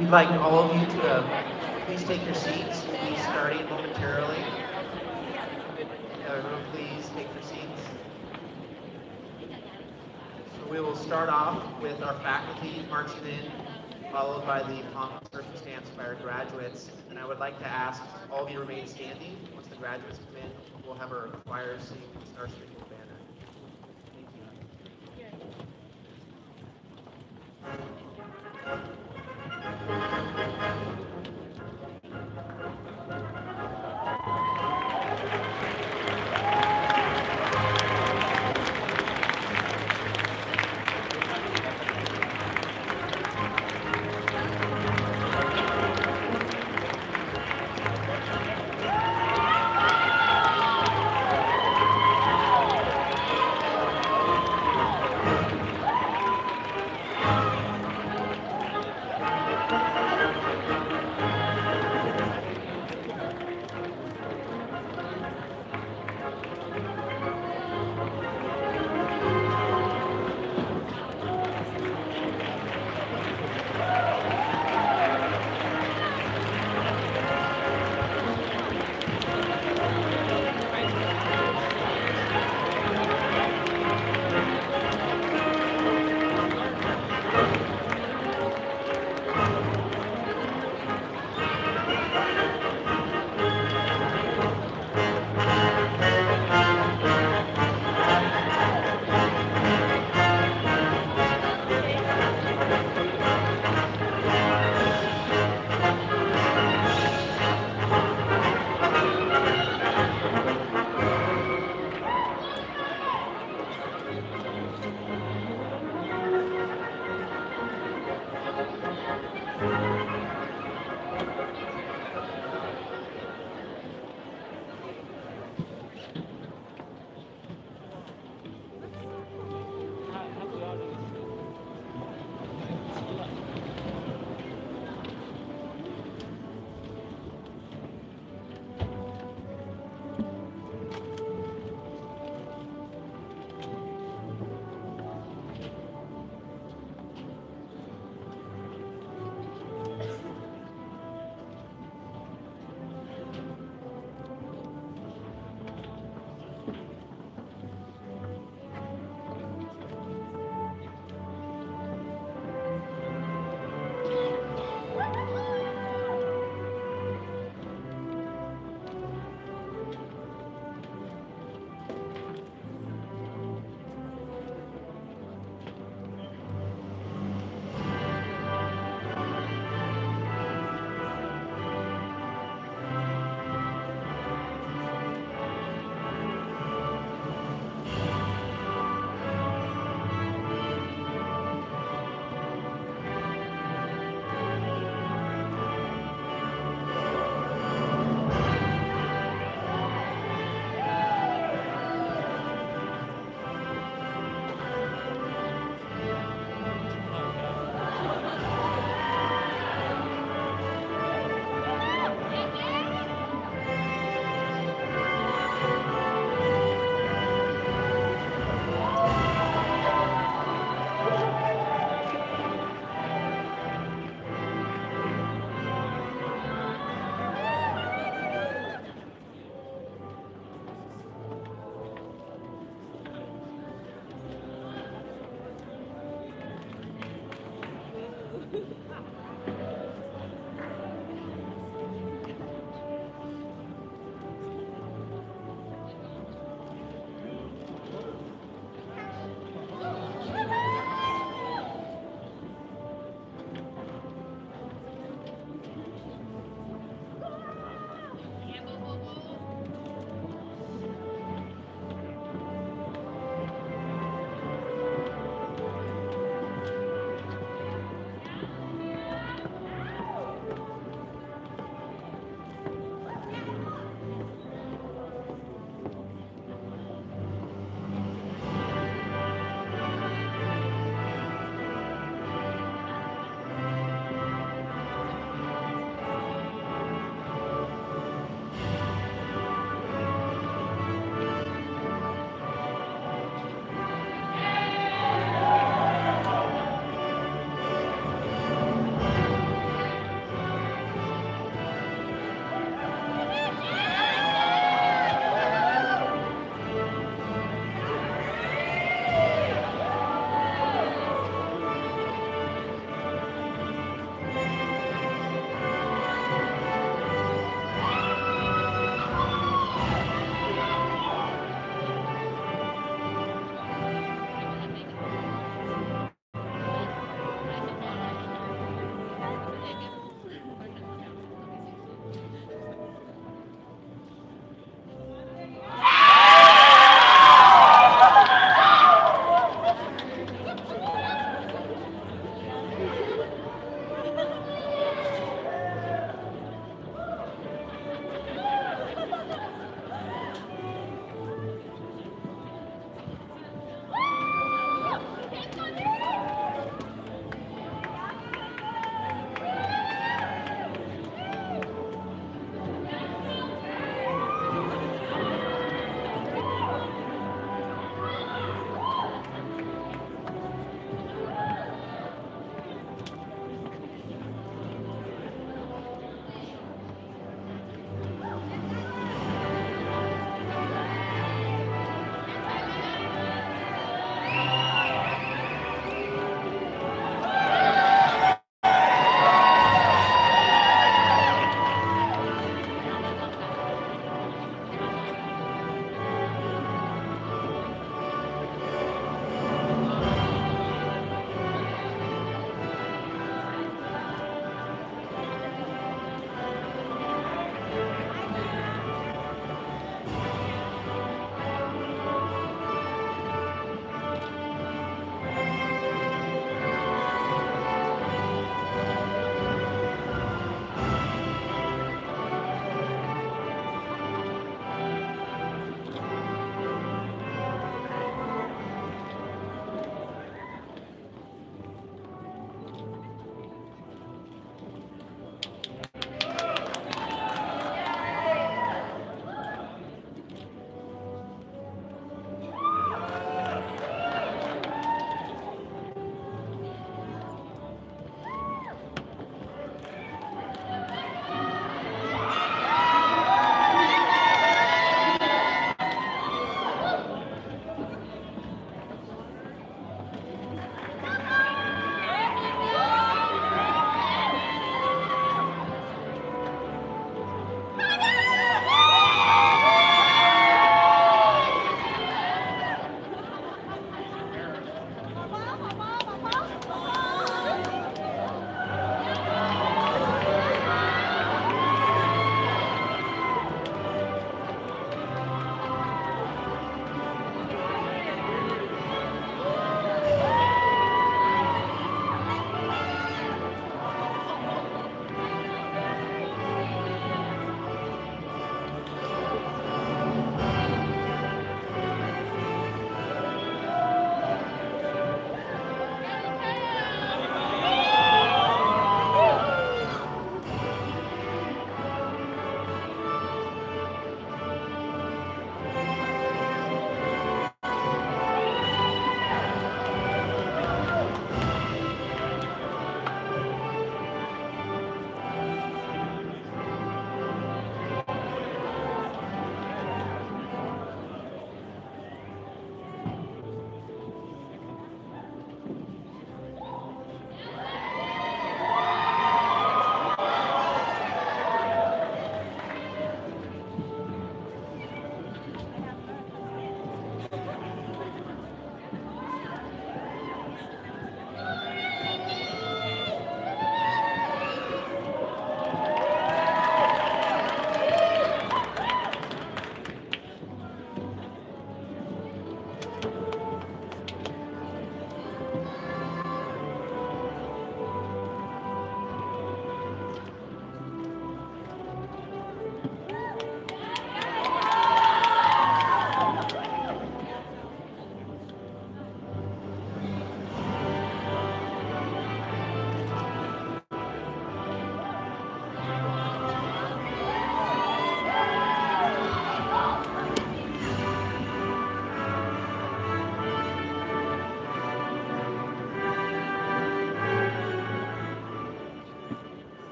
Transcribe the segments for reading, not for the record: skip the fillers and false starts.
We'd like all of you to please take your seats. We'll be starting momentarily. Everyone, please take your seats. So we will start off with our faculty marching in, followed by the pomp and circumstance by our graduates. And I would like to ask all of you to remain standing. Once the graduates come in, we'll have our choir sing Star Spangled Banner. Thank you.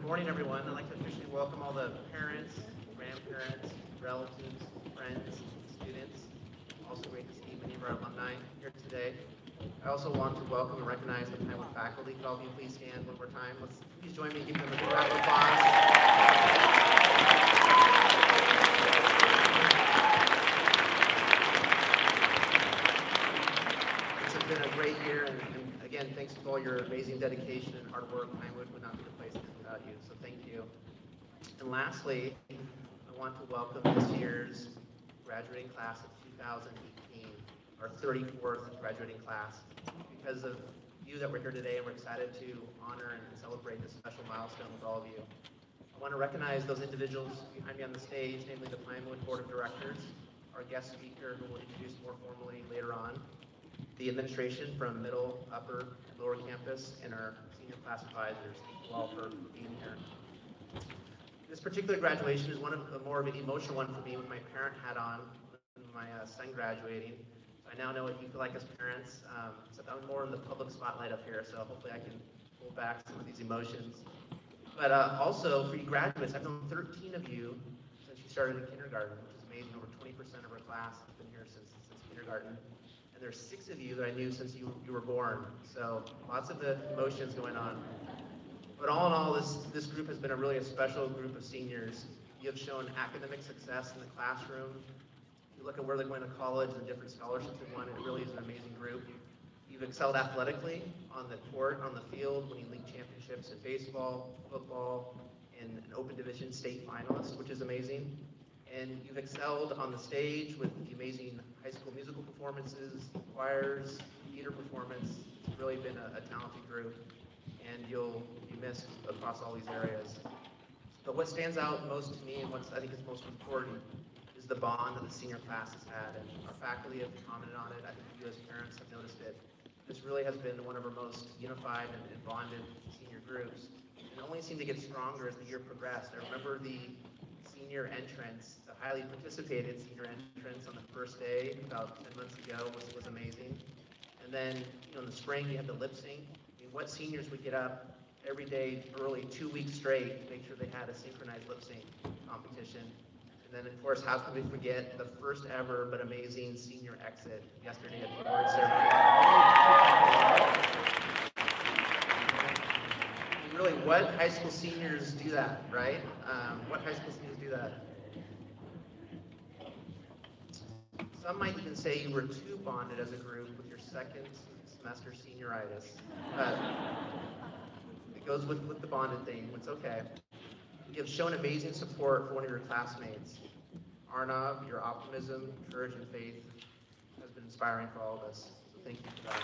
morning, everyone. I'd like to officially welcome all the parents, grandparents, relatives, friends, students. Also great to see many of our alumni here today. I also want to welcome and recognize the Pinewood faculty. Could all of you please stand one more time? Let's please join me and give them a big round of applause. This has been a great year, and again, thanks for all your amazing dedication and hard work. Pinewood would not be the place it is without you, so thank you. And lastly, I want to welcome this year's graduating class of 2018, our 34th graduating class. Because of you that we're here today, and we're excited to honor and celebrate this special milestone with all of you. I want to recognize those individuals behind me on the stage, namely the Pinewood Board of Directors, our guest speaker who will introduce more formally later on, the administration from middle, upper, and lower campus, and our senior class advisors. Thank you all for being here. This particular graduation is more of an emotional one for me with my parent hat on, when my son graduating. I now know what you feel like as parents, except I'm more in the public spotlight up here, so hopefully I can pull back some of these emotions. But also, for you graduates, I've known 13 of you since you started in kindergarten, which is amazing. Over 20% of our class has been here since kindergarten. And there's 6 of you that I knew since you were born. So lots of the emotions going on. But all in all, this group has been really a special group of seniors. You have shown academic success in the classroom. Look at where they're going to college and the different scholarships they won. It really is an amazing group. You've excelled athletically on the court, on the field, winning league championships in baseball, football, and an open division state finalist, which is amazing. And you've excelled on the stage with the amazing high school musical performances, choirs, theater performance. It's really been a talented group, and you'll be missed across all these areas. But what stands out most to me, and what I think is most important, is the bond that the senior class has had, and our faculty have commented on it. I think you as parents have noticed it. This really has been one of our most unified and bonded senior groups, and only seemed to get stronger as the year progressed. I remember the senior entrance, the highly participated senior entrance on the first day about 10 months ago was amazing. And then, in the spring, you had the lip sync. I mean, what seniors would get up every day early, 2 weeks straight, to make sure they had a synchronized lip sync competition. And then, of course, how could we forget the first ever but amazing senior exit yesterday at the award ceremony? And really, what high school seniors do that, right? What high school seniors do that? Some might even say you were too bonded as a group with your second semester senioritis. It goes with the bonded thing. It's okay. You have shown amazing support for one of your classmates. Arnav, your optimism, courage, and faith has been inspiring for all of us. So thank you for that.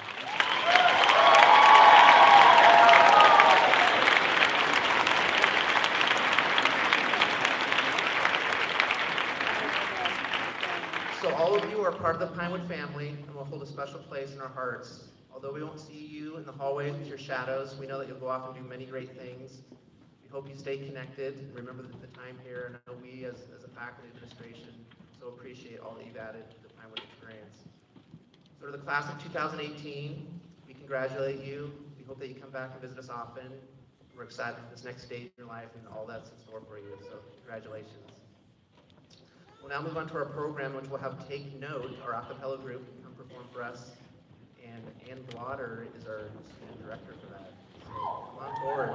So all of you are part of the Pinewood family and will hold a special place in our hearts. Although we won't see you in the hallways with your shadows, we know that you'll go off and do many great things. Hope you stay connected. Remember the time here, and I know we as a faculty administration so appreciate all that you've added to the Pinewood experience. So to the class of 2018, we congratulate you. We hope that you come back and visit us often. We're excited for this next stage in your life and all that's in store for you, so congratulations. We'll now move on to our program, which we'll have Take Note, our a cappella group, come perform for us. And Ann Blotter is our student director for that. So come on forward.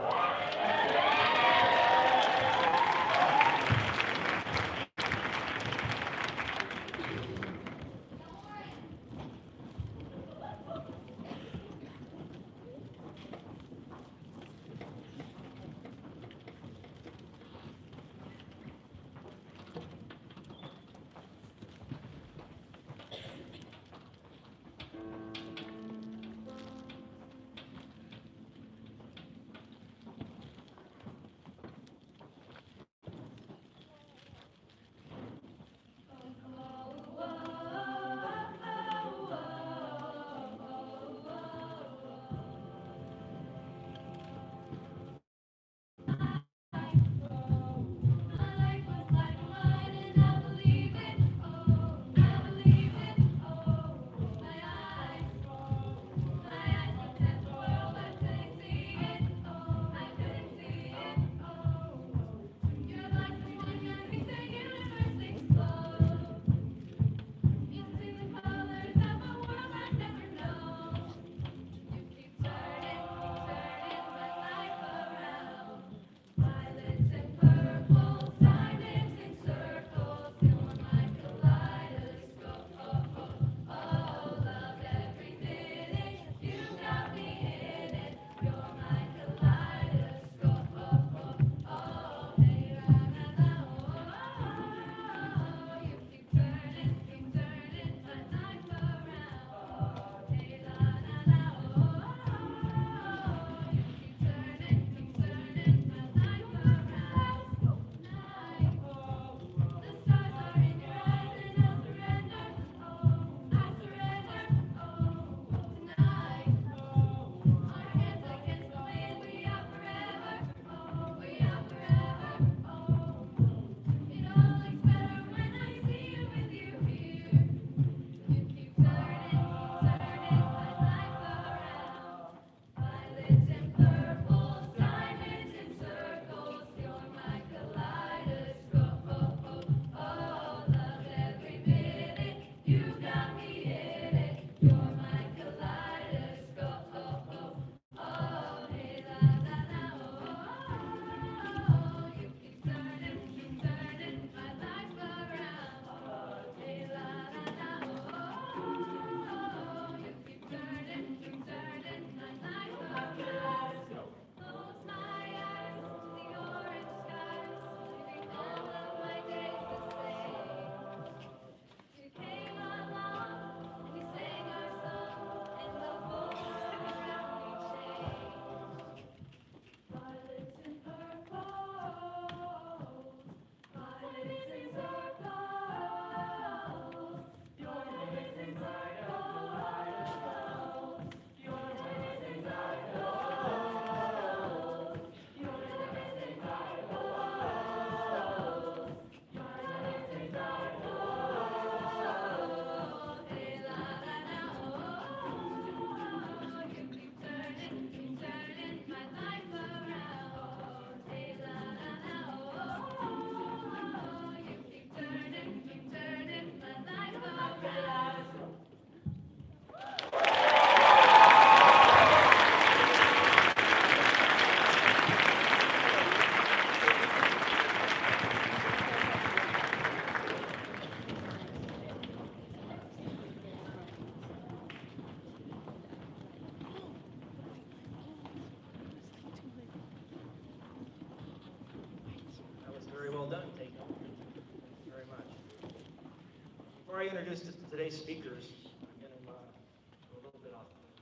Before I introduce today's speakers, I'm going to go a little bit off the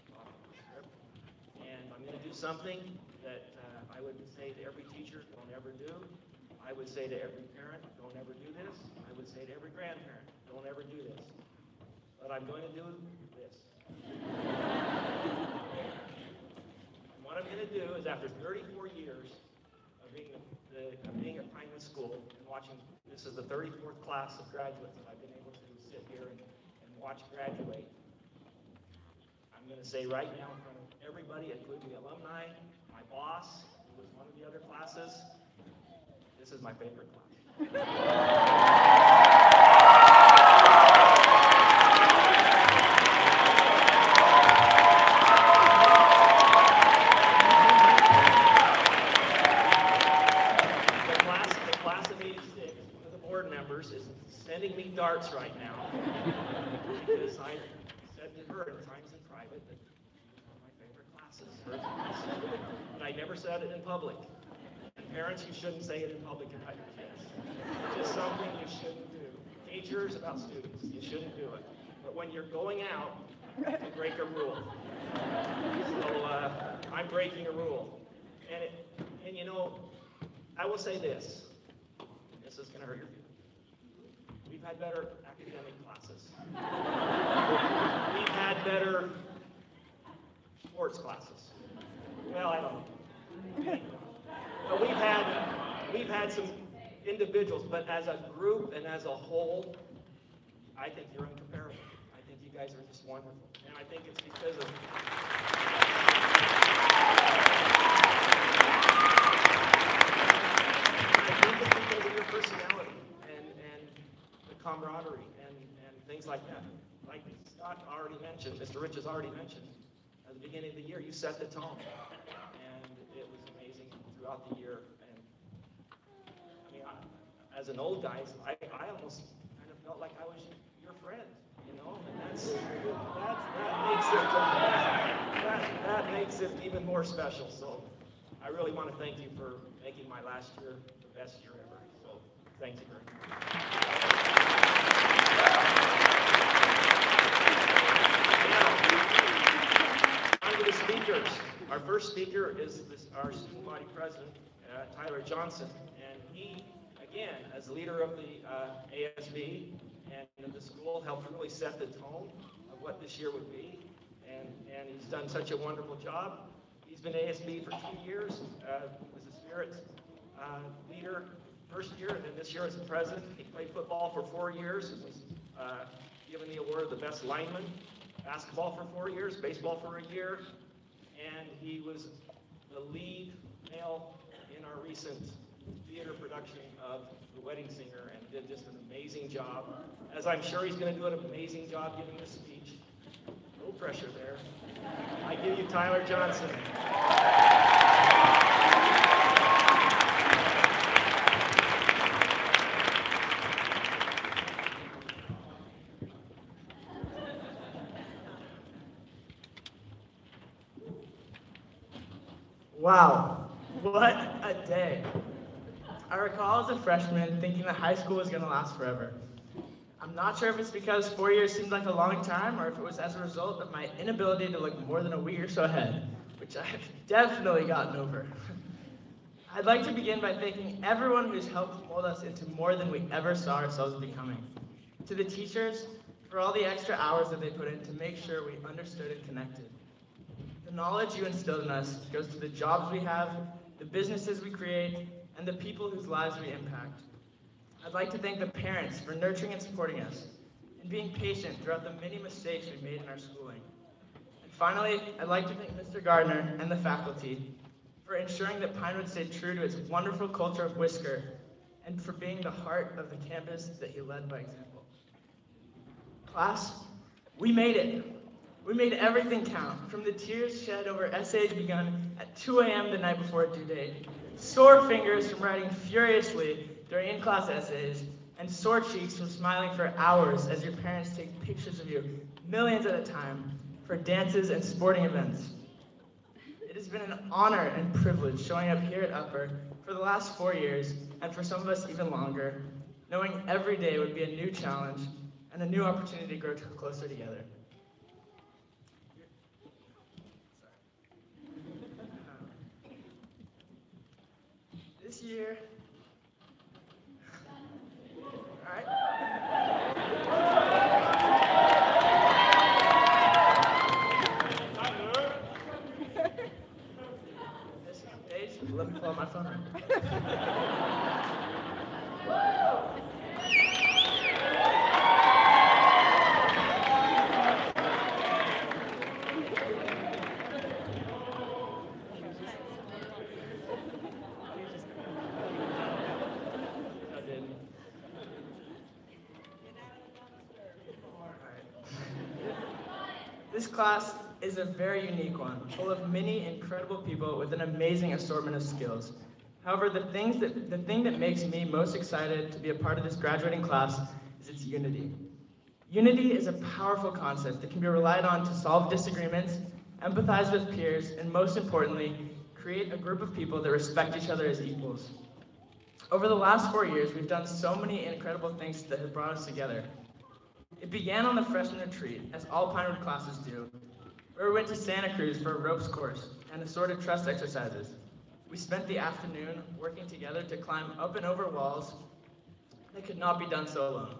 script, and I'm going to do something that I would say to every teacher, don't ever do. I would say to every parent, don't ever do this. I would say to every grandparent, don't ever do this. But I'm going to do this. What I'm going to do is, after 34 years of being at Pinewood School and watching, this is the 34th class of graduates that I've been able to sit here and watch graduate. I'm going to say right now in front of everybody, including the alumni, my boss, who was one of the other classes, this is my favorite class. Sending me darts right now because I said to her at times in private that she was one of my favorite classes. And I never said it in public. And parents, you shouldn't say it in public about your kids. It's just something you shouldn't do. Teachers, about students, you shouldn't do it. But when you're going out, you break a rule. So I'm breaking a rule. And you know, I will say this. This is going to hurt your feelings. We've had better academic classes. We've had better sports classes. Well, I don't know. But we've had some individuals, but as a group and as a whole, I think you're incomparable. I think you guys are just wonderful. And I think it's because of your personality and the camaraderie and things like that. Like Scott already mentioned, Mr. Rich has already mentioned, at the beginning of the year, you set the tone. And it was amazing throughout the year. And I mean, as an old guy, I almost kind of felt like I was your friend, you know? And that makes it even more special. So I really want to thank you for making my last year the best year ever. So thank you very much. The speakers. Our first speaker is our student body president, Tyler Johnson, and he, again, as leader of the ASB and the school, helped really set the tone of what this year would be, and he's done such a wonderful job. He's been ASB for 2 years, was a spirit leader first year, and then this year as the president. He played football for 4 years, and was given the award of the best lineman. Basketball for 4 years, baseball for a year, and he was the lead male in our recent theater production of The Wedding Singer and did just an amazing job, as I'm sure he's going to do an amazing job giving this speech. No pressure there. I give you Tyler Johnson. Wow, what a day. I recall as a freshman thinking that high school was going to last forever. I'm not sure if it's because 4 years seemed like a long time or if it was as a result of my inability to look more than a week or so ahead, which I've definitely gotten over. I'd like to begin by thanking everyone who's helped mold us into more than we ever saw ourselves becoming. To the teachers, for all the extra hours that they put in to make sure we understood and connected. The knowledge you instilled in us goes to the jobs we have, the businesses we create, and the people whose lives we impact. I'd like to thank the parents for nurturing and supporting us, and being patient throughout the many mistakes we've made in our schooling. And finally, I'd like to thank Mr. Gardner and the faculty for ensuring that Pinewood stayed true to its wonderful culture of whisker, and for being the heart of the campus that he led by example. Class, we made it. We made everything count, from the tears shed over essays begun at 2 a.m. the night before a due date, sore fingers from writing furiously during in-class essays, and sore cheeks from smiling for hours as your parents take pictures of you, millions at a time, for dances and sporting events. It has been an honor and privilege showing up here at Upper for the last 4 years, and for some of us even longer, knowing every day would be a new challenge, and a new opportunity to grow closer together. This year, all right. Let me pull out my phone. This class is a very unique one, full of many incredible people with an amazing assortment of skills. However, the thing that makes me most excited to be a part of this graduating class is its unity. Unity is a powerful concept that can be relied on to solve disagreements, empathize with peers, and most importantly, create a group of people that respect each other as equals. Over the last 4 years, we've done so many incredible things that have brought us together. It began on the freshman retreat, as all Pinewood classes do, where we went to Santa Cruz for a ropes course and assorted trust exercises. We spent the afternoon working together to climb up and over walls that could not be done so alone.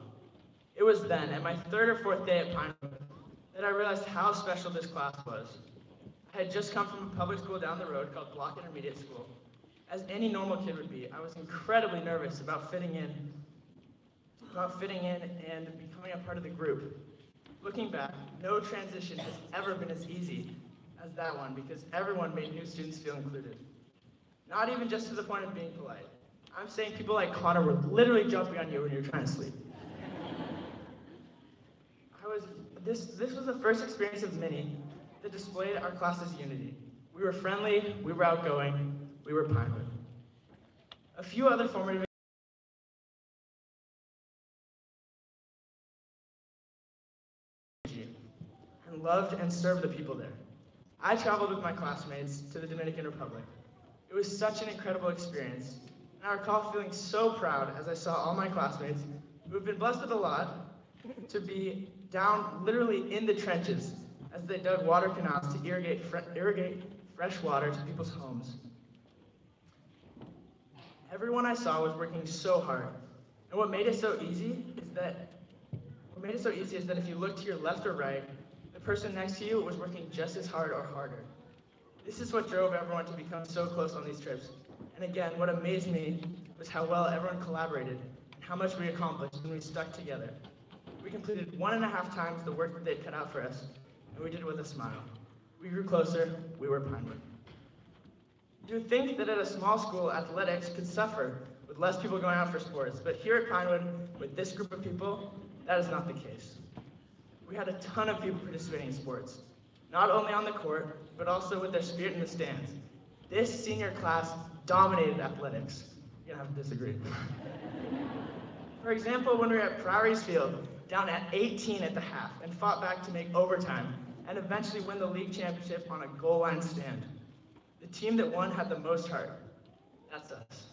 It was then, at my 3rd or 4th day at Pinewood, that I realized how special this class was. I had just come from a public school down the road called Block Intermediate School. As any normal kid would be, I was incredibly nervous about fitting in and becoming a part of the group. Looking back, no transition has ever been as easy as that one because everyone made new students feel included. Not even just to the point of being polite. I'm saying people like Connor were literally jumping on you when you were trying to sleep. This was the first experience of many that displayed our class's unity. We were friendly, we were outgoing, we were Pinewood. A few other formative and loved and served the people there. I traveled with my classmates to the Dominican Republic. It was such an incredible experience, and I recall feeling so proud as I saw all my classmates, who have been blessed with a lot, to be down literally in the trenches as they dug water canals to irrigate fresh water to people's homes. Everyone I saw was working so hard, and what made it so easy is that if you look to your left or right, the person next to you was working just as hard or harder. This is what drove everyone to become so close on these trips. And again, what amazed me was how well everyone collaborated and how much we accomplished when we stuck together. We completed 1.5 times the work that they'd cut out for us, and we did it with a smile. We grew closer, we were Pinewood. You would think that at a small school, athletics could suffer with less people going out for sports, but here at Pinewood, with this group of people, that is not the case. We had a ton of people participating in sports, not only on the court, but also with their spirit in the stands. This senior class dominated athletics. You're gonna have to disagree. For example, when we were at Priory's Field, down at 18 at the half, and fought back to make overtime, and eventually win the league championship on a goal line stand. The team that won had the most heart. That's us.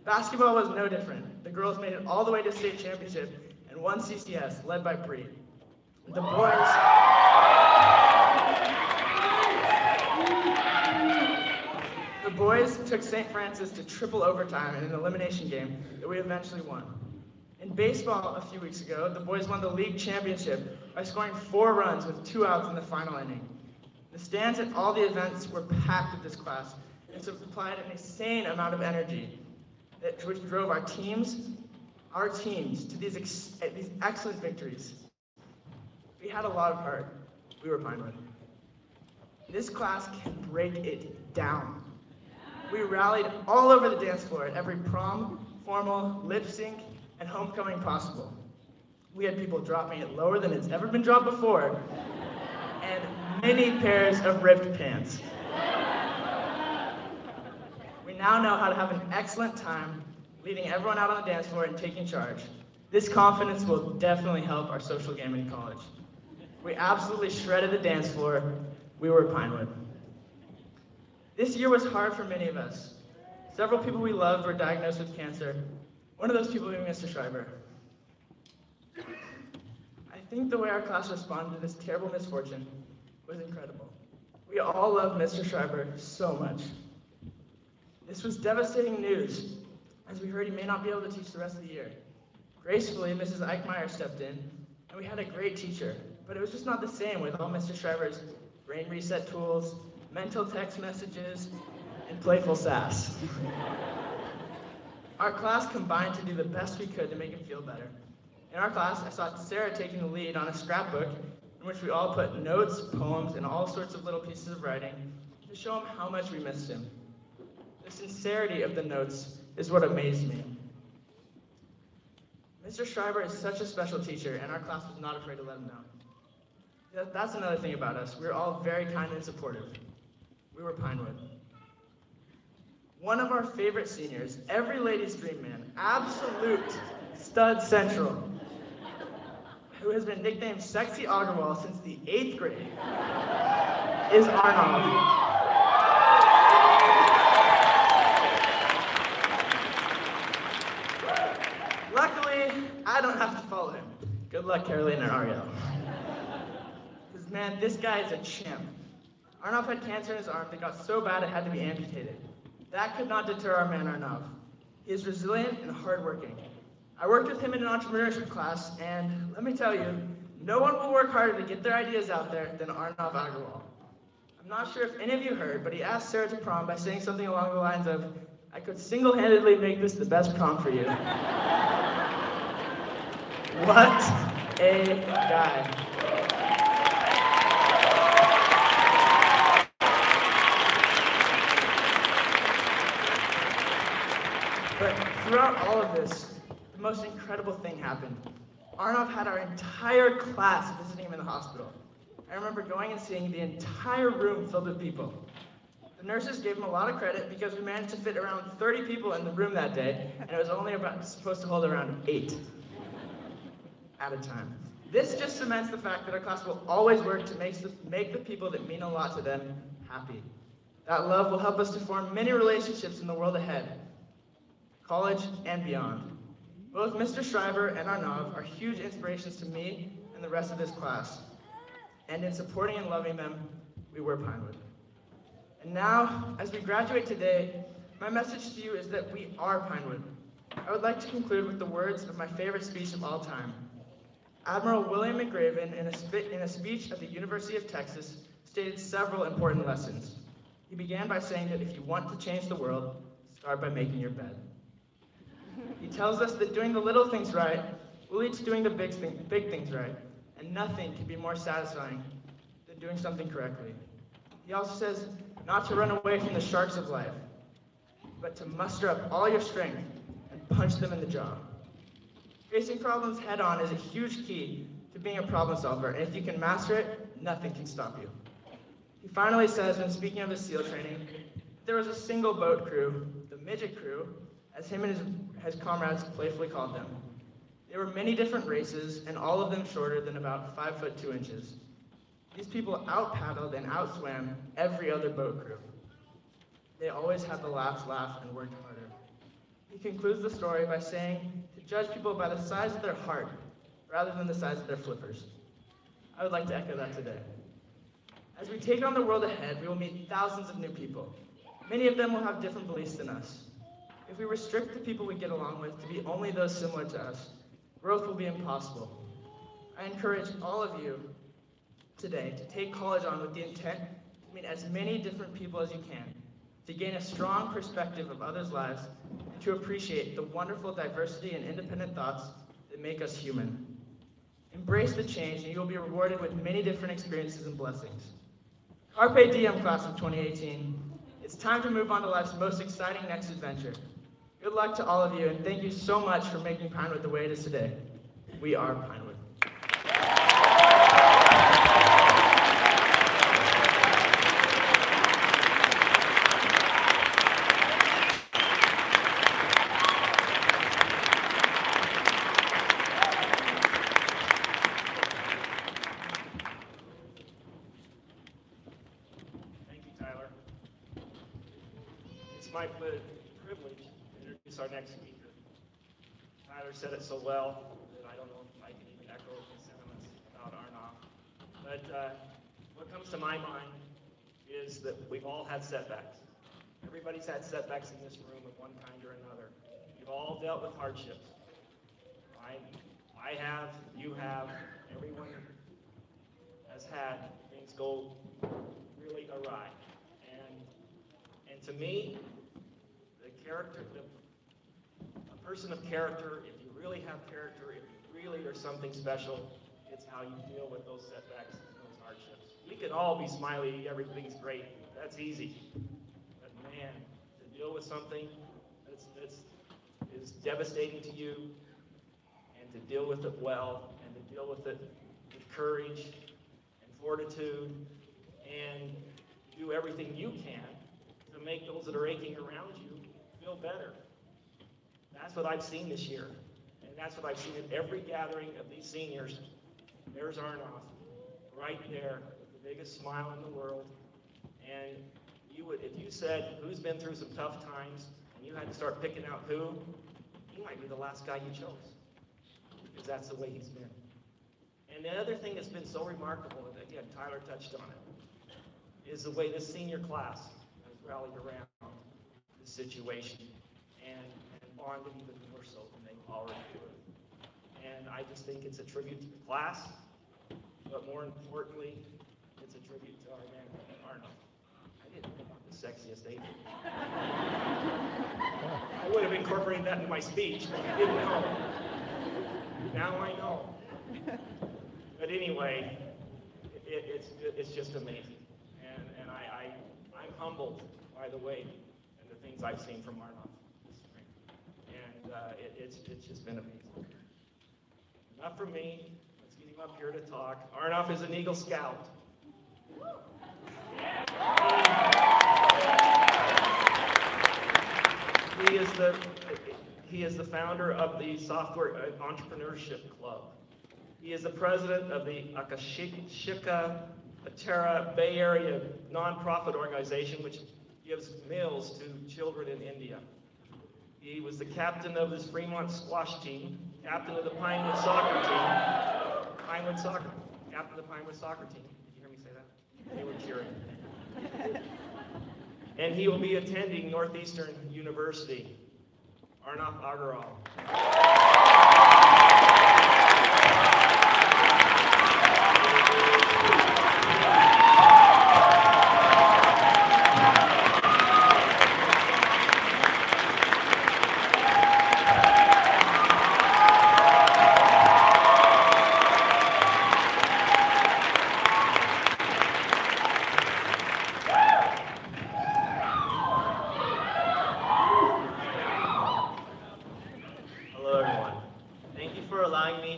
Basketball was no different. The girls made it all the way to state championship and won CCS, led by Bree. The boys took St. Francis to triple overtime in an elimination game that we eventually won. In baseball a few weeks ago, the boys won the league championship by scoring 4 runs with 2 outs in the final inning. The stands at all the events were packed with this class and supplied an insane amount of energy, which drove our teams to these excellent victories. We had a lot of heart. We were Pinewood. This class can break it down. We rallied all over the dance floor at every prom, formal, lip sync, and homecoming possible. We had people dropping it lower than it's ever been dropped before, and many pairs of ripped pants. We now know how to have an excellent time, leading everyone out on the dance floor and taking charge. This confidence will definitely help our social game in college. We absolutely shredded the dance floor. We were Pinewood. This year was hard for many of us. Several people we loved were diagnosed with cancer. One of those people being Mr. Schreiber. think the way our class responded to this terrible misfortune was incredible. We all love Mr. Schreiber so much. This was devastating news, as we heard he may not be able to teach the rest of the year. Gracefully, Mrs. Eichmeyer stepped in, and we had a great teacher, but it was just not the same with all Mr. Schreiber's brain reset tools, mental text messages, and playful sass. Our class combined to do the best we could to make him feel better. In our class, I saw Sarah taking the lead on a scrapbook in which we all put notes, poems, and all sorts of little pieces of writing to show him how much we missed him. The sincerity of the notes is what amazed me. Mr. Schreiber is such a special teacher, and our class was not afraid to let him know. That's another thing about us. We were all very kind and supportive. We were Pinewood. One of our favorite seniors, every lady's dream man, absolute stud central, who has been nicknamed Sexy Agarwal since the 8th grade, is Arnold. Luckily, I don't have to follow him. Good luck, Caroline and Ariel. Because, man, this guy is a chimp. Arnav had cancer in his arm that got so bad it had to be amputated. That could not deter our man Arnav. He is resilient and hardworking. I worked with him in an entrepreneurship class, and let me tell you, no one will work harder to get their ideas out there than Arnav Agarwal. I'm not sure if any of you heard, but he asked Sarah to prom by saying something along the lines of, "I could single-handedly make this the best prom for you." What a guy. But throughout all of this, the most incredible thing happened. Arnav had our entire class visiting him in the hospital. I remember going and seeing the entire room filled with people. The nurses gave him a lot of credit because we managed to fit around 30 people in the room that day, and it was only supposed to hold around 8 at a time. This just cements the fact that our class will always work to make the people that mean a lot to them happy. That love will help us to form many relationships in the world ahead, college and beyond. Both Mr. Schreiber and Arnav are huge inspirations to me and the rest of this class. And in supporting and loving them, we were Pinewood. And now, as we graduate today, my message to you is that we are Pinewood. I would like to conclude with the words of my favorite speech of all time. Admiral William McRaven, in a speech at the University of Texas, stated several important lessons. He began by saying that if you want to change the world, start by making your bed. He tells us that doing the little things right will lead to doing the big things right, and nothing can be more satisfying than doing something correctly. He also says not to run away from the sharks of life, but to muster up all your strength and punch them in the jaw. Facing problems head-on is a huge key to being a problem solver, and if you can master it, nothing can stop you. He finally says, when speaking of his SEAL training, there was a single boat crew, the midget crew, as him and his comrades playfully called them. There were many different races, and all of them shorter than about 5 foot 2 inches. These people out-paddled and out-swam every other boat crew. They always had the last laugh and worked harder. He concludes the story by saying to judge people by the size of their heart rather than the size of their flippers. I would like to echo that today. As we take on the world ahead, we will meet thousands of new people. Many of them will have different beliefs than us. If we restrict the people we get along with to be only those similar to us, growth will be impossible. I encourage all of you today to take college on with the intent to meet as many different people as you can, to gain a strong perspective of others' lives, and to appreciate the wonderful diversity and independent thoughts that make us human. Embrace the change, and you will be rewarded with many different experiences and blessings. Carpe diem, class of 2018. It's time to move on to life's most exciting next adventure. Good luck to all of you, and thank you so much for making Pinewood the way it is today. We are Pinewood. Thank you, Tyler. It's my privilege to introduce our next speaker. Tyler said it so well that I don't know if I can even echo his sentiments. But what comes to my mind is that we've all had setbacks. Everybody's had setbacks in this room of one kind or another. You've all dealt with hardships. I have, you have, everyone has had things go really awry. And to me, a person of character, if you really have character, if you really are something special, it's how you deal with those setbacks and those hardships. We can all be smiley, everything's great. That's easy. But man, to deal with something that is devastating to you, and to deal with it well, and to deal with it with courage and fortitude, and do everything you can to make those that are aching around you feel better. That's what I've seen this year. And that's what I've seen at every gathering of these seniors. There's Arnoff, right there, with the biggest smile in the world. And you would, if you said, who's been through some tough times, and you had to start picking out who, he might be the last guy you chose. Because that's the way he's been. And the other thing that's been so remarkable, and again, Tyler touched on it, is the way this senior class has rallied around this situation and bonded even more so than they already do. And I just think it's a tribute to the class, but more importantly, it's a tribute to our man, Arnold. I didn't know about the sexiest agent. I would have incorporated that into my speech, but I didn't know. Now I know. But anyway, it's just amazing. And I'm humbled by the way and the things I've seen from Arnold this spring. And it's just been amazing. Enough from me. Let's get him up here to talk. Arnoff is an Eagle Scout. He is the founder of the Software Entrepreneurship Club. He is the president of the Akashika Patera Bay Area nonprofit organization, which gives meals to children in India. He was the captain of his Fremont squash team, captain of the Pinewood soccer team, captain of the Pinewood soccer team. Did you hear me say that? They were cheering. And he will be attending Northeastern University. Arnoff Agarwal.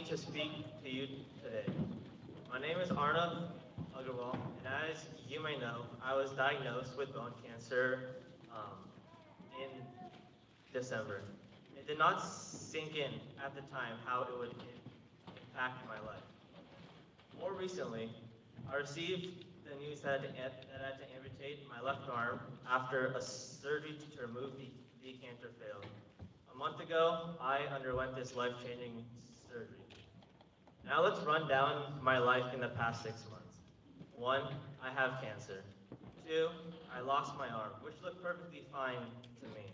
To speak to you today. My name is Arnoff Agarwal, and as you may know, I was diagnosed with bone cancer in December. It did not sink in at the time how it would impact my life. More recently, I received the news that I had to amputate my left arm after a surgery to remove the cancer failed. A month ago, I underwent this life-changing surgery. Now let's run down my life in the past 6 months. 1, I have cancer. 2, I lost my arm, which looked perfectly fine to me.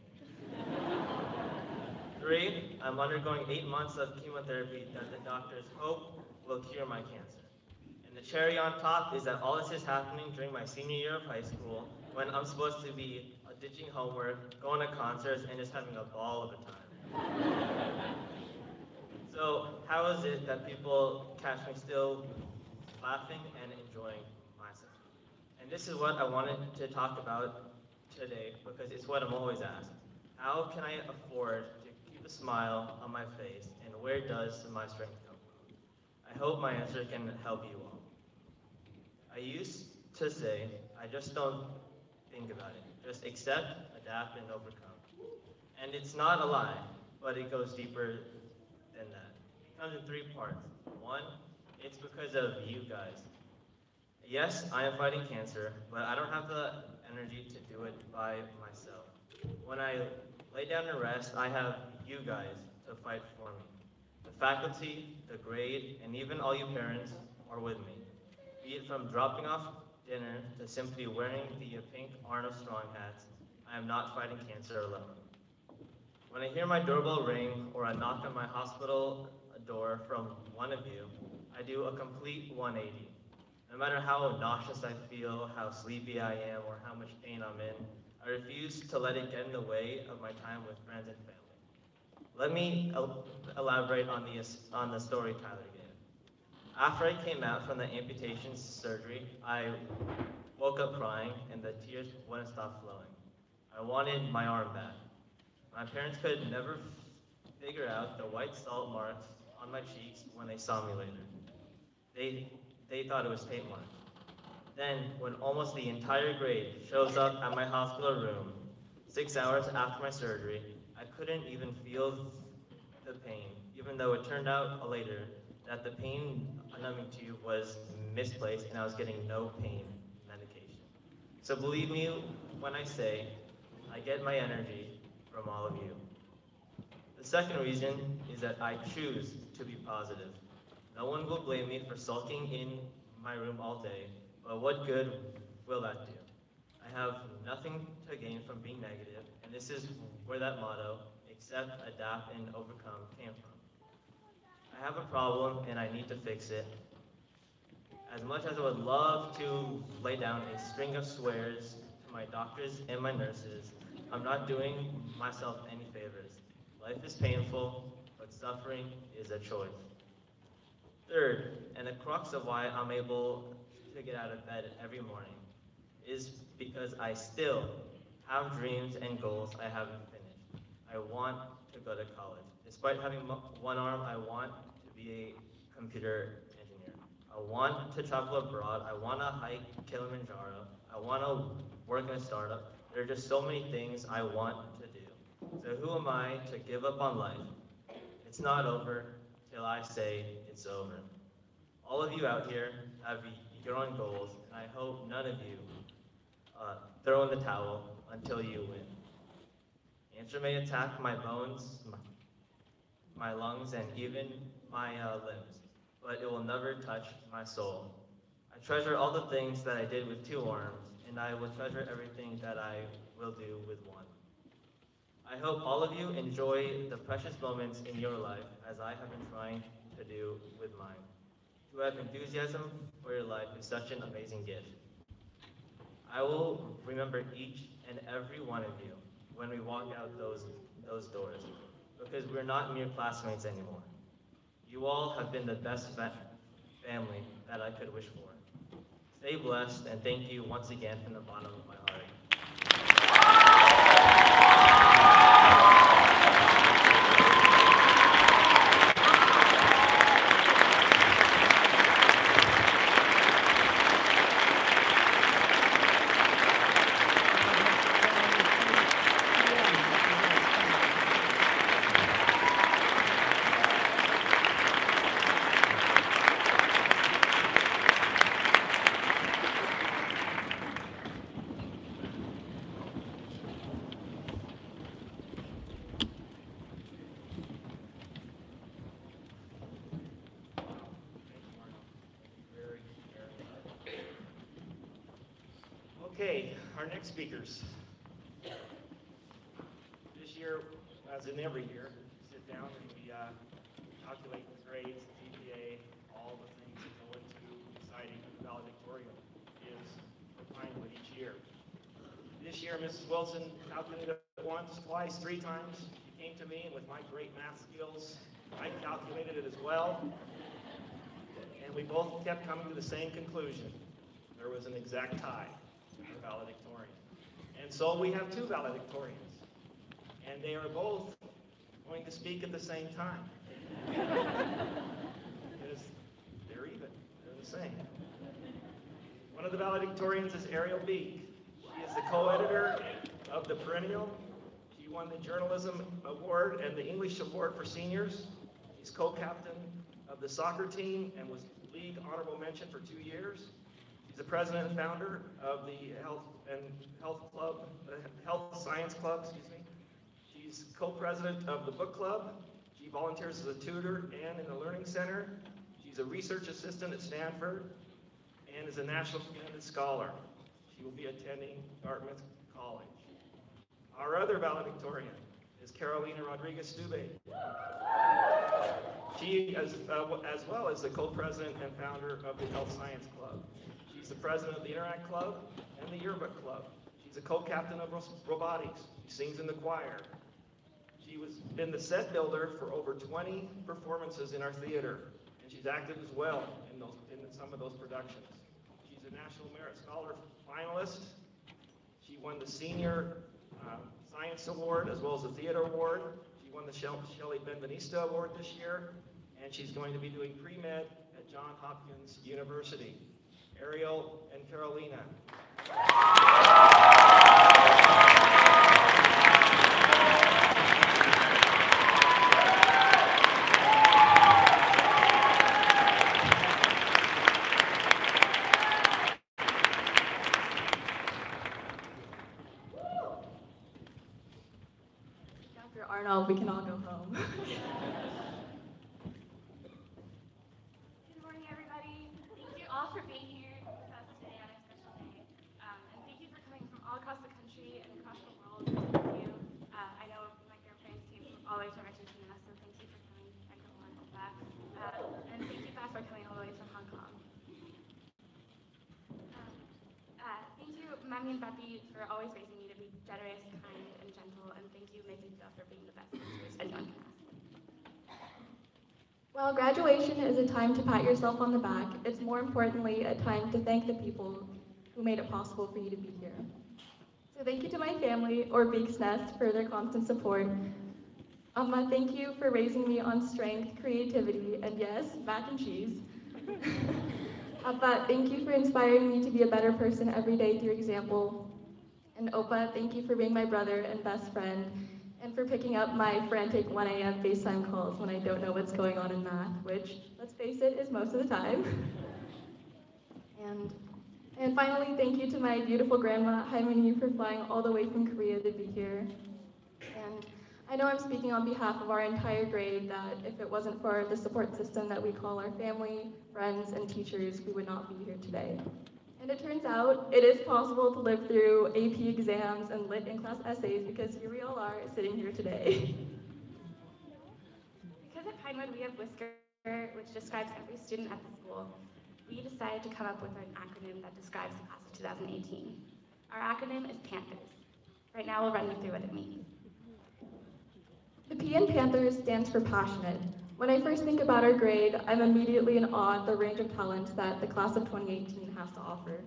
3, I'm undergoing 8 months of chemotherapy that the doctors hope will cure my cancer. And the cherry on top is that all this is happening during my senior year of high school, when I'm supposed to be ditching homework, going to concerts, and just having a ball of a time. So how is it that people catch me still laughing and enjoying myself? And this is what I wanted to talk about today, because it's what I'm always asked. How can I afford to keep a smile on my face, and where does my strength come from? I hope my answer can help you all. I used to say, I just don't think about it. Just accept, adapt, and overcome. And it's not a lie, but it goes deeper than that. It comes in 3 parts. 1, it's because of you guys. Yes, I am fighting cancer, but I don't have the energy to do it by myself. When I lay down and rest, I have you guys to fight for me. The faculty, the grade, and even all you parents are with me. Be it from dropping off dinner to simply wearing the pink Arnold Strong hats, I am not fighting cancer alone. When I hear my doorbell ring or a knock on my hospital door from one of you, I do a complete 180. No matter how nauseous I feel, how sleepy I am, or how much pain I'm in, I refuse to let it get in the way of my time with friends and family. Let me elaborate on the story Tyler gave. After I came out from the amputation surgery, I woke up crying and the tears wouldn't stop flowing. I wanted my arm back. My parents could never figure out the white salt marks on my cheeks when they saw me later. They thought it was paint marks. Then, when almost the entire grade shows up at my hospital room, 6 hours after my surgery, I couldn't even feel the pain, even though it turned out later that the pain numbing tube was misplaced and I was getting no pain medication. So believe me when I say, I get my energy from all of you. The second reason is that I choose to be positive. No one will blame me for sulking in my room all day, but what good will that do? I have nothing to gain from being negative, and this is where that motto, accept, adapt, and overcome, came from. I have a problem and I need to fix it. As much as I would love to lay down a string of swears to my doctors and my nurses, I'm not doing myself any favors. Life is painful, but suffering is a choice. Third, and the crux of why I'm able to get out of bed every morning, is because I still have dreams and goals I haven't finished. I want to go to college. Despite having one arm, I want to be a computer engineer. I want to travel abroad. I want to hike Kilimanjaro. I want to work in a startup. There are just so many things I want to do. So who am I to give up on life? It's not over till I say it's over. All of you out here have your own goals, and I hope none of you throw in the towel until you win. Cancer may attack my bones, my lungs, and even my limbs, but it will never touch my soul. I treasure all the things that I did with 2 arms, and I will treasure everything that I will do with 1. I hope all of you enjoy the precious moments in your life as I have been trying to do with mine. To have enthusiasm for your life is such an amazing gift. I will remember each and every one of you when we walk out those doors, because we're not mere classmates anymore. You all have been the best family that I could wish for. Stay blessed, and thank you once again from the bottom of my heart. Okay, our next speakers. This year, as in every year, we sit down and we calculate the grades, the GPA, all the things that go into deciding who the valedictorian is for Pinewood each year. This year, Mrs. Wilson calculated it once, twice, 3 times. She came to me, and with my great math skills, I calculated it as well. And we both kept coming to the same conclusion. There was an exact tie. Valedictorian. And so we have 2 valedictorians, and they are both going to speak at the same time. Because they're even, they're the same. One of the valedictorians is Ariel Beek. She is the co-editor of The Perennial. She won the Journalism Award and the English Award for Seniors. She's co-captain of the soccer team and was league honorable mention for 2 years. She's the president and founder of the Health Science Club, She's co-president of the book club. She volunteers as a tutor and in the learning center. She's a research assistant at Stanford. and is a National Commended Scholar. She will be attending Dartmouth College. Our other valedictorian is Carolina Rodriguez-Stube. She, as well as the co-president and founder of the Health Science Club. She's the president of the Interact Club and the Yearbook Club. She's a co-captain of robotics. She sings in the choir. She was been the set builder for over 20 performances in our theater, and she's acted as well in some of those productions. She's a National Merit Scholar finalist. She won the Senior Science Award as well as the Theater Award. She won the Shelley Benvenista Award this year, and she's going to be doing pre-med at Johns Hopkins University. Ariel and Carolina. Dr. Arnold, we can all go home. Good morning, everybody. Thank you all for being here with us today on a special day. And thank you for coming from all across the country and across the world to support you. I know my grandparents came from all the way from Argentina, so thank you for coming, everyone, back. And thank you back for coming all the way from Hong Kong. Thank you, Mommy and Papi, for always raising me to be generous, kind, and gentle. And thank you, Mexico, for being the best teachers anyone can ask for. While graduation is a time to pat yourself on the back, it's more importantly a time to thank the people who made it possible for you to be here. So thank you to my family, or Beak's Nest, for their constant support. Thank you for raising me on strength, creativity, and yes, mac and cheese. But thank you for inspiring me to be a better person every day through example. And Opa, thank you for being my brother and best friend, and for picking up my frantic 1 a.m. FaceTime calls when I don't know what's going on in math, which, let's face it, is most of the time. And finally, thank you to my beautiful grandma, Haimani, for flying all the way from Korea to be here. And I know I'm speaking on behalf of our entire grade that if it wasn't for the support system that we call our family, friends, and teachers, we would not be here today. And it turns out it is possible to live through AP exams and lit in-class essays, because here we all are sitting here today. Because at Pinewood we have Whisker, which describes every student at the school, we decided to come up with an acronym that describes the class of 2018. Our acronym is Panthers. Right now we'll run you through what it means. The P in Panthers stands for passionate. When I first think about our grade, I'm immediately in awe at the range of talents that the class of 2018 has to offer.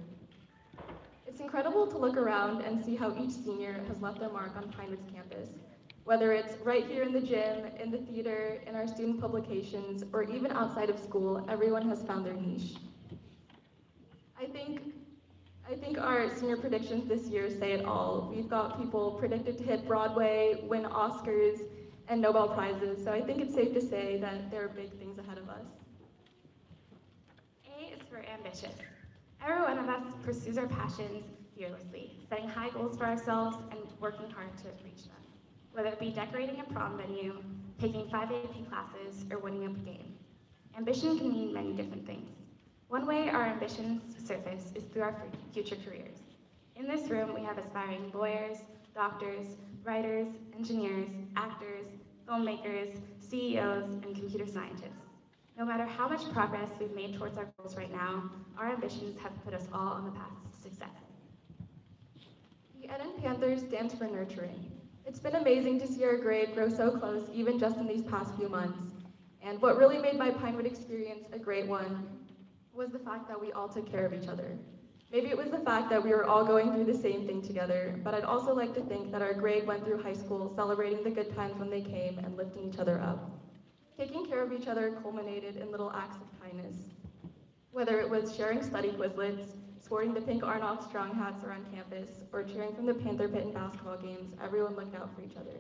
It's incredible to look around and see how each senior has left their mark on Pinewood's campus. Whether it's right here in the gym, in the theater, in our student publications, or even outside of school, everyone has found their niche. I think our senior predictions this year say it all. We've got people predicted to hit Broadway, win Oscars, and Nobel Prizes, so I think it's safe to say that there are big things ahead of us. A is for ambitious. Every one of us pursues our passions fearlessly, setting high goals for ourselves and working hard to reach them. Whether it be decorating a prom venue, taking 5 AP classes, or winning a game. Ambition can mean many different things. One way our ambitions surface is through our future careers. In this room, we have aspiring lawyers, doctors, writers, engineers, actors, filmmakers, CEOs, and computer scientists. No matter how much progress we've made towards our goals right now, our ambitions have put us all on the path to success. The N in Panthers stands for nurturing. It's been amazing to see our grade grow so close, even just in these past few months. And what really made my Pinewood experience a great one was the fact that we all took care of each other. Maybe it was the fact that we were all going through the same thing together, but I'd also like to think that our grade went through high school celebrating the good times when they came and lifting each other up. Taking care of each other culminated in little acts of kindness. Whether it was sharing study Quizlets, sporting the pink Arnold strong hats around campus, or cheering from the Panther Pit in basketball games, everyone looked out for each other.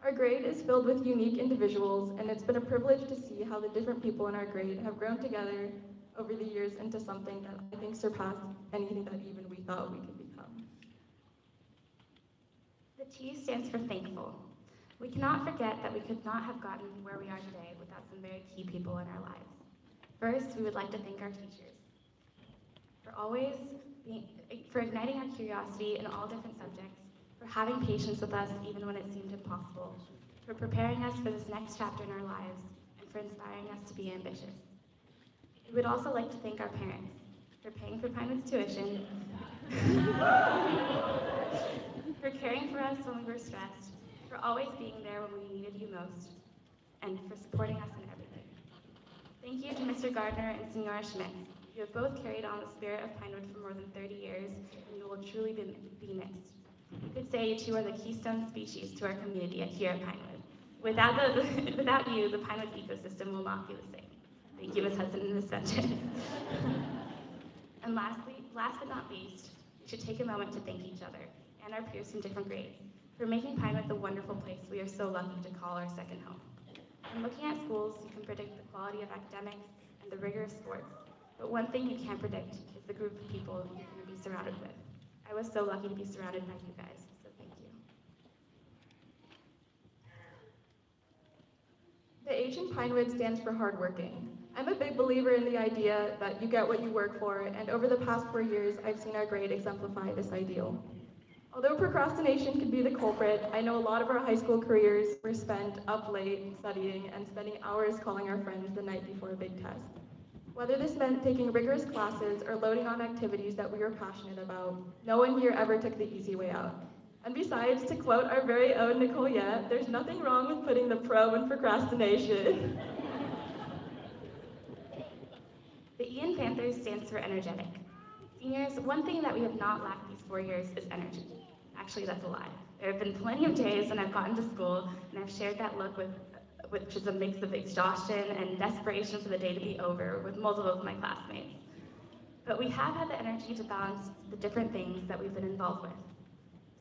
Our grade is filled with unique individuals, and it's been a privilege to see how the different people in our grade have grown together over the years into something that I think surpassed anything that even we thought we could become. The T stands for thankful. We cannot forget that we could not have gotten where we are today without some very key people in our lives. First, we would like to thank our teachers. for igniting our curiosity in all different subjects, for having patience with us even when it seemed impossible, for preparing us for this next chapter in our lives, and for inspiring us to be ambitious. We would also like to thank our parents for paying for Pinewood's tuition, for caring for us when we were stressed, for always being there when we needed you most, and for supporting us in everything. Thank you to Mr. Gardner and Senora Schmitz. You have both carried on the spirit of Pinewood for more than 30 years, and you will truly be missed. You could say you two are the keystone species to our community here at Pinewood. Without you, the Pinewood ecosystem will not be the same. Thank you, Ms. Hudson and Ms. Spencer. And last but not least, we should take a moment to thank each other and our peers from different grades for making Pinewood the wonderful place we are so lucky to call our second home. When looking at schools, you can predict the quality of academics and the rigorous sports, but one thing you can't predict is the group of people you're going to be surrounded with. I was so lucky to be surrounded by you guys, so thank you. The H in Pinewood stands for hardworking. I'm a big believer in the idea that you get what you work for, and over the past 4 years, I've seen our grade exemplify this ideal. Although procrastination could be the culprit, I know a lot of our high school careers were spent up late studying and spending hours calling our friends the night before a big test. Whether this meant taking rigorous classes or loading on activities that we were passionate about, no one here ever took the easy way out. And besides, to quote our very own Nicole Yett, there's nothing wrong with putting the pro in procrastination. The E in Panthers stands for energetic. Seniors, one thing that we have not lacked these 4 years is energy. Actually, that's a lie. There have been plenty of days when I've gotten to school and I've shared that look which is a mix of exhaustion and desperation for the day to be over with multiple of my classmates. But we have had the energy to balance the different things that we've been involved with.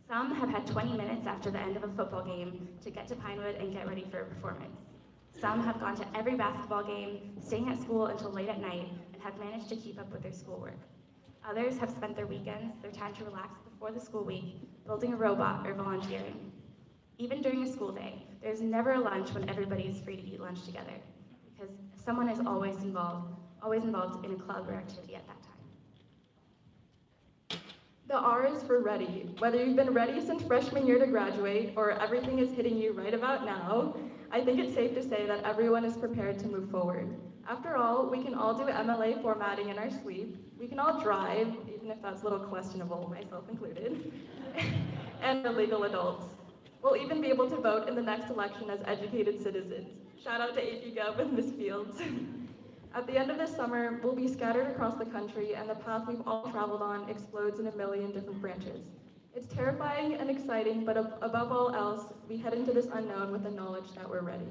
Some have had 20 minutes after the end of a football game to get to Pinewood and get ready for a performance. Some have gone to every basketball game, staying at school until late at night, and have managed to keep up with their schoolwork. Others have spent their weekends, their time to relax before the school week, building a robot or volunteering. Even during a school day, there's never a lunch when everybody is free to eat lunch together, because someone is always involved in a club or activity at that time. The R is for ready. Whether you've been ready since freshman year to graduate or everything is hitting you right about now, I think it's safe to say that everyone is prepared to move forward. After all, we can all do MLA formatting in our sleep. We can all drive, even if that's a little questionable, myself included, and we're legal adults. We'll even be able to vote in the next election as educated citizens. Shout out to AP Gov and Ms. Fields. At the end of this summer, we'll be scattered across the country, and the path we've all traveled on explodes in a million different branches. It's terrifying and exciting, but above all else, we head into this unknown with the knowledge that we're ready.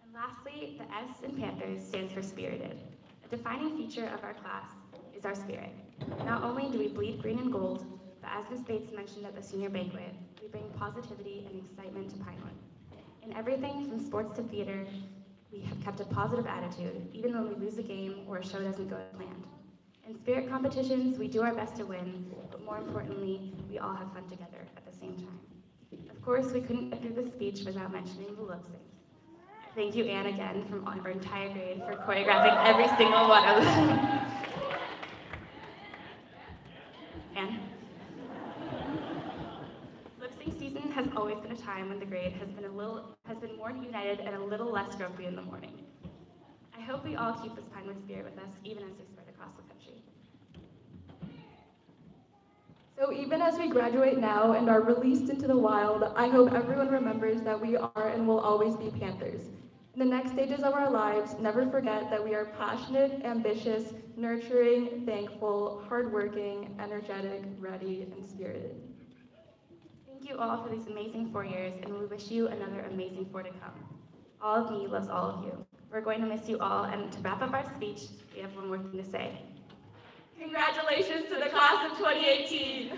And lastly, the S in Panthers stands for spirited. A defining feature of our class is our spirit. Not only do we bleed green and gold, but as Ms. Bates mentioned at the senior banquet, we bring positivity and excitement to Pinewood. In everything from sports to theater, we have kept a positive attitude, even when we lose a game or a show doesn't go as planned. In spirit competitions, we do our best to win, but more importantly, we all have fun together at the same time. Of course, we couldn't get through this speech without mentioning the lip syncs. Thank you, Anne, again, from our entire grade for choreographing every single one of them. Anne? Lip sync season has always been a time when the grade has been more united and a little less grumpy in the morning. I hope we all keep this Pinewood spirit with us, even as we spread across the country. So even as we graduate now and are released into the wild, I hope everyone remembers that we are and will always be Panthers. In the next stages of our lives, never forget that we are passionate, ambitious, nurturing, thankful, hardworking, energetic, ready, and spirited. Thank you all for these amazing 4 years, and we wish you another amazing 4 to come. All of me loves all of you. We're going to miss you all, and to wrap up our speech, we have one more thing to say. Congratulations to the class of 2018!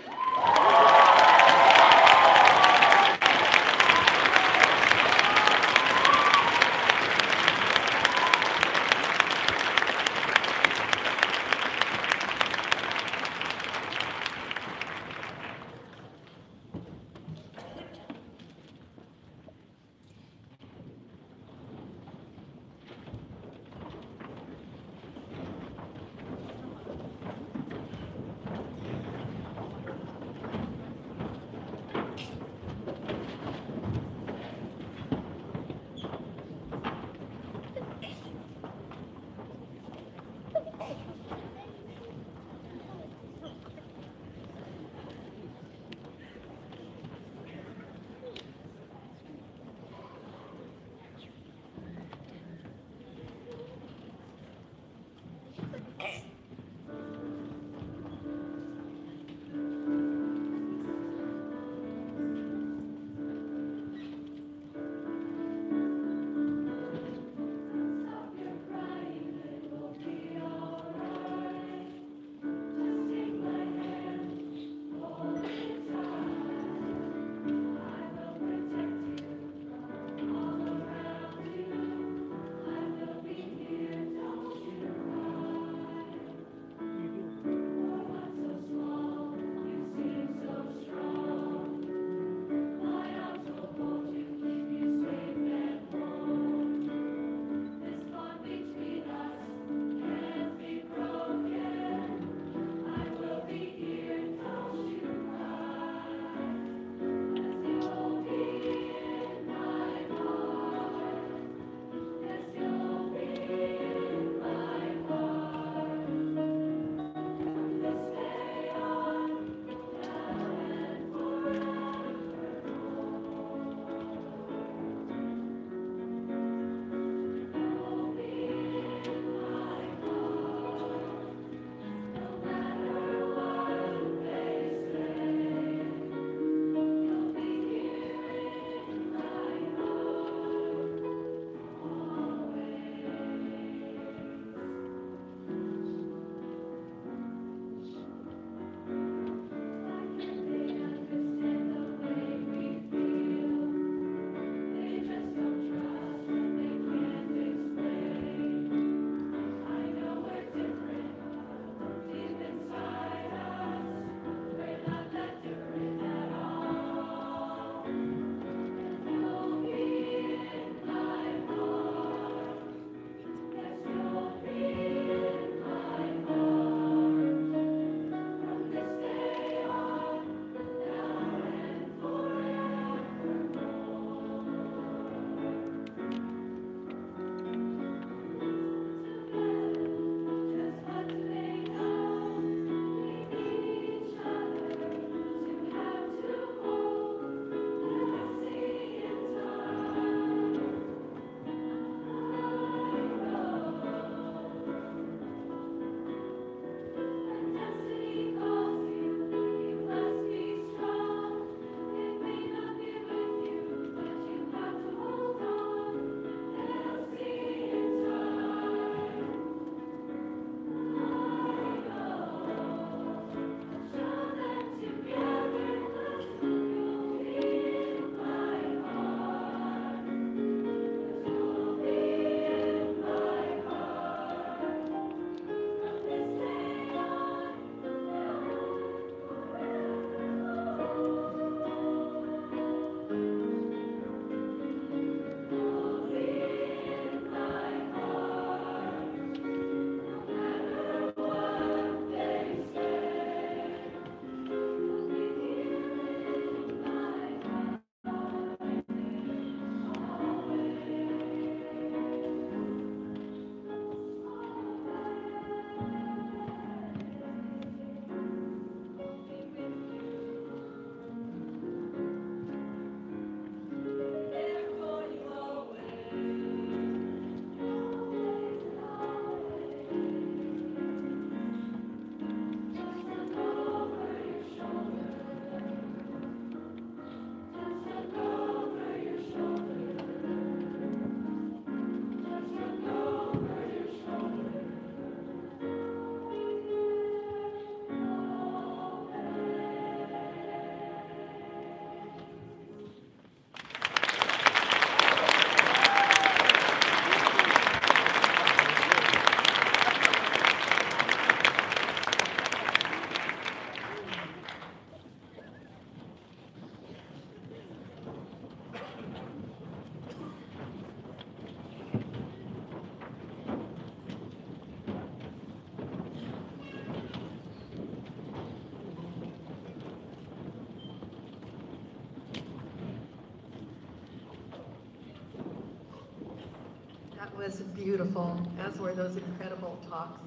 That was beautiful, as were those incredible talks.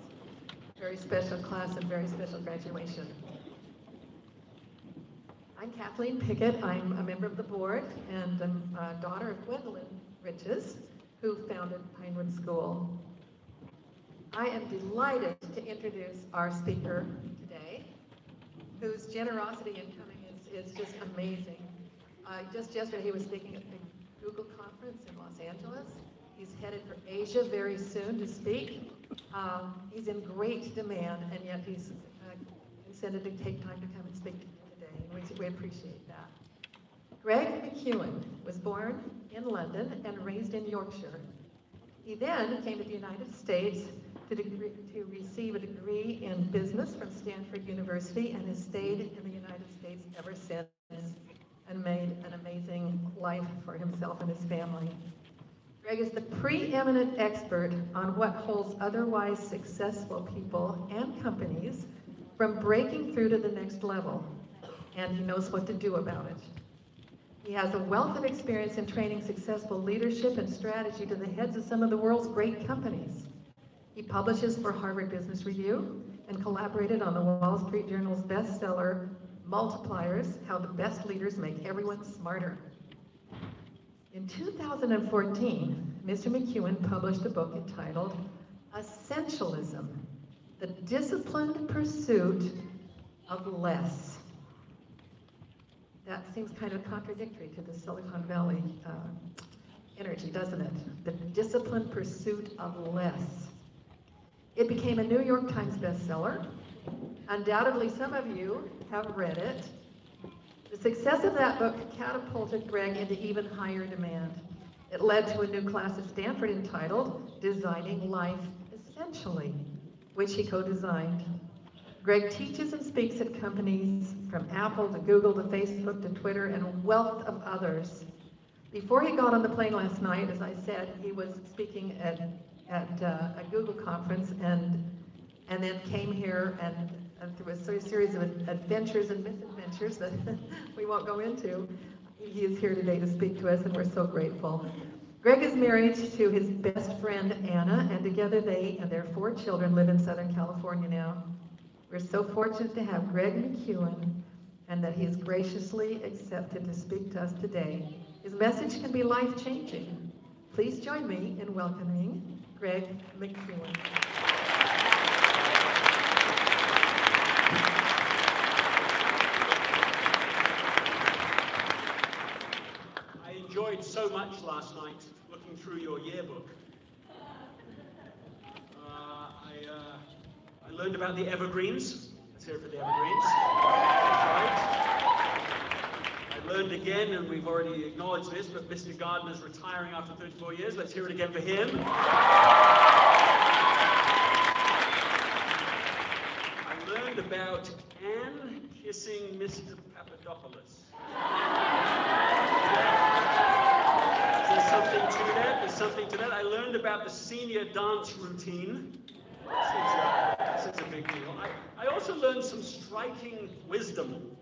Very special class and very special graduation. I'm Kathleen Pickett. I'm a member of the board and I'm a daughter of Gwendolyn Riches, who founded Pinewood School. I am delighted to introduce our speaker today, whose generosity in coming is just amazing. Just yesterday he was speaking at the Google conference in Los Angeles. He's headed for Asia very soon to speak. He's in great demand, and yet he's consented to take time to come and speak today, and we appreciate that. Greg McEwen was born in London and raised in Yorkshire. He then came to the United States to receive a degree in business from Stanford University and has stayed in the United States ever since and made an amazing life for himself and his family. Greg is the preeminent expert on what holds otherwise successful people and companies from breaking through to the next level, and he knows what to do about it. He has a wealth of experience in training successful leadership and strategy to the heads of some of the world's great companies. He publishes for Harvard Business Review and collaborated on the Wall Street Journal's bestseller, Multipliers: How the Best Leaders Make Everyone Smarter. In 2014, Mr. McEwen published a book entitled Essentialism: The Disciplined Pursuit of Less. That seems kind of contradictory to the Silicon Valley energy, doesn't it? The disciplined pursuit of less. It became a New York Times bestseller. Undoubtedly, some of you have read it. The success of that book catapulted Greg into even higher demand. It led to a new class at Stanford entitled Designing Life Essentially, which he co-designed. Greg teaches and speaks at companies from Apple to Google to Facebook to Twitter and a wealth of others. Before he got on the plane last night, as I said, he was speaking at a Google conference and then came here and through a series of adventures and misadventures that we won't go into, he is here today to speak to us, and we're so grateful. Greg is married to his best friend, Anna, and together they and their 4 children live in Southern California now. We're so fortunate to have Greg McEwen and that he has graciously accepted to speak to us today. His message can be life-changing. Please join me in welcoming Greg McEwen. I enjoyed so much last night looking through your yearbook. I learned about the evergreens. Let's hear it for the evergreens. Right. I learned again, and we've already acknowledged this, but Mr. Gardner's retiring after 34 years. Let's hear it again for him. I learned about Anne kissing Mr. Papadopoulos. There's something to that. There's something to that. I learned about the senior dance routine. This is a big deal. I also learned some striking wisdom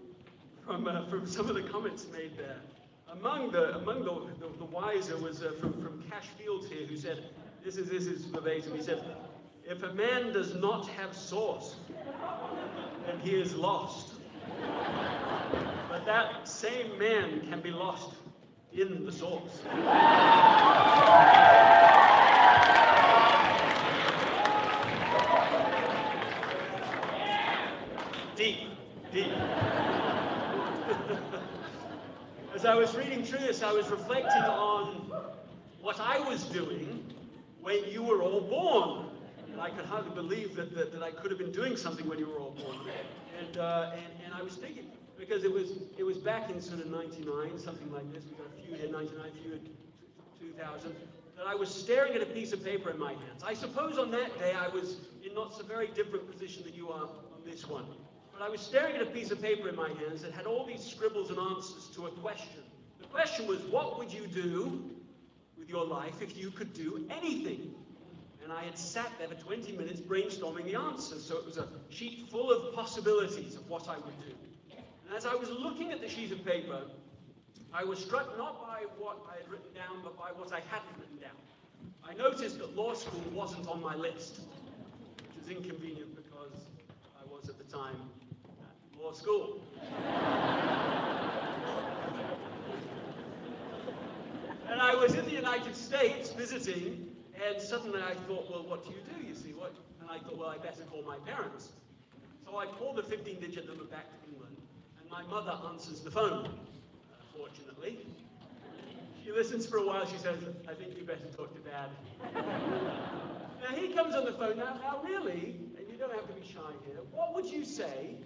from some of the comments made there. Among the wiser was from Cash Fields here, who said, this is verbatim. He said, if a man does not have sauce, then he is lost. But that same man can be lost in the sauce. Deep. As I was reading through this, I was reflecting on what I was doing when you were all born. And I could hardly believe that I could have been doing something when you were all born. And I was thinking, because it was back in sort of 99, something like this. We got a few here, 99, a few in 2000. That I was staring at a piece of paper in my hands. I suppose on that day I was in not so very different position that you are on this one. But I was staring at a piece of paper in my hands that had all these scribbles and answers to a question. The question was, what would you do with your life if you could do anything? And I had sat there for 20 minutes brainstorming the answers. So it was a sheet full of possibilities of what I would do. And as I was looking at the sheet of paper, I was struck not by what I had written down, but by what I hadn't written down. I noticed that law school wasn't on my list, which was inconvenient because I was at the time at law school. And I was in the United States visiting, and suddenly I thought, well, what do? You see, what? And I thought, well, I better call my parents. So I called the 15-digit number back to England, and my mother answers the phone, fortunately. She listens for a while, she says, I think you better talk to Dad. Now he comes on the phone, now really, and you don't have to be shy here, what would you say,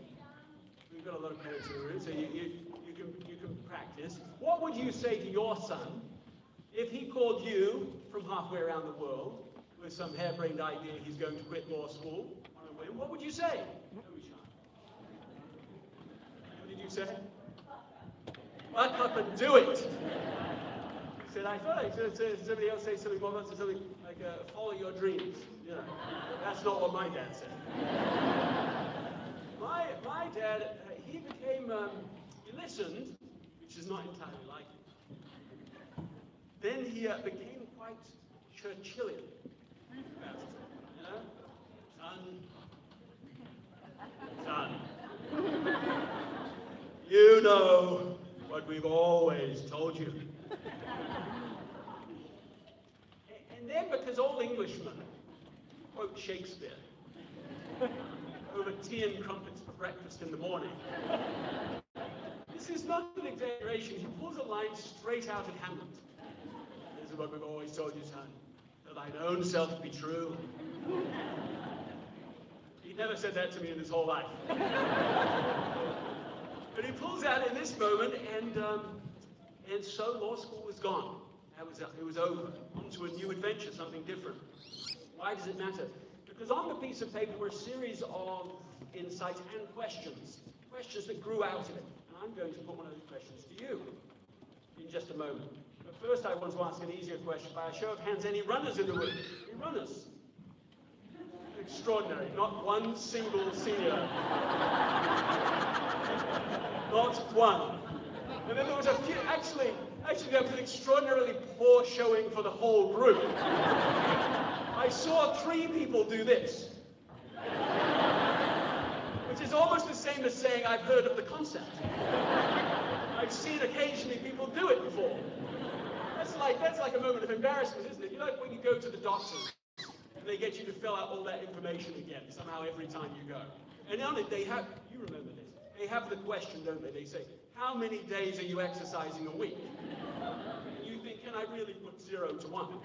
we've got a lot of parents in the room, so you can practice, what would you say to your son if he called you from halfway around the world with some harebrained idea he's going to quit law school on a whim? What would you say? Don't be shy. What did you say? Buck up and do it. He said, I thought I should have somebody else say something more about something like follow your dreams. You know, that's not what my dad said. My dad, he became, he listened, which is not entirely like him. Then he became quite Churchillian about it, you know? Son, you know what we've always told you. And then because all Englishmen quote Shakespeare over tea and crumpets for breakfast in the morning, this is not an exaggeration. He pulls a line straight out of Hamlet. This is what we've always told you, son, that thine own self be true. He never said that to me in his whole life. But he pulls out in this moment, and so law school was gone. It was over. On to a new adventure, something different. Why does it matter? Because on the piece of paper were a series of insights and questions that grew out of it. And I'm going to put one of those questions to you in just a moment. But first I want to ask an easier question. By a show of hands, any runners in the room? Any runners? Extraordinary. Not one single senior. Not one. And then there was a few, actually there was an extraordinarily poor showing for the whole group. I saw 3 people do this. Which is almost the same as saying I've heard of the concept. I've seen occasionally people do it before. That's like a moment of embarrassment, isn't it? You know, when you go to the doctors and they get you to fill out all that information again, somehow every time you go. And on it they have, you remember this, they have the question, don't they? They say, how many days are you exercising a week? And you think, can I really put 0 to 1?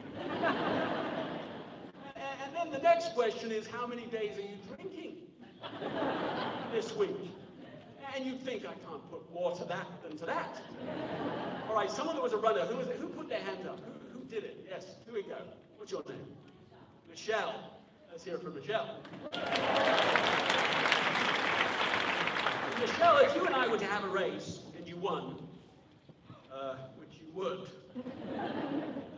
And then the next question is, how many days are you drinking this week? And you think, I can't put more to that than to that. All right, someone that was a runner, who put their hand up? Who did it? Yes, here we go. What's your name? Michelle. Let's hear it from Michelle. Michelle, if you and I were to have a race, and you won, which you would,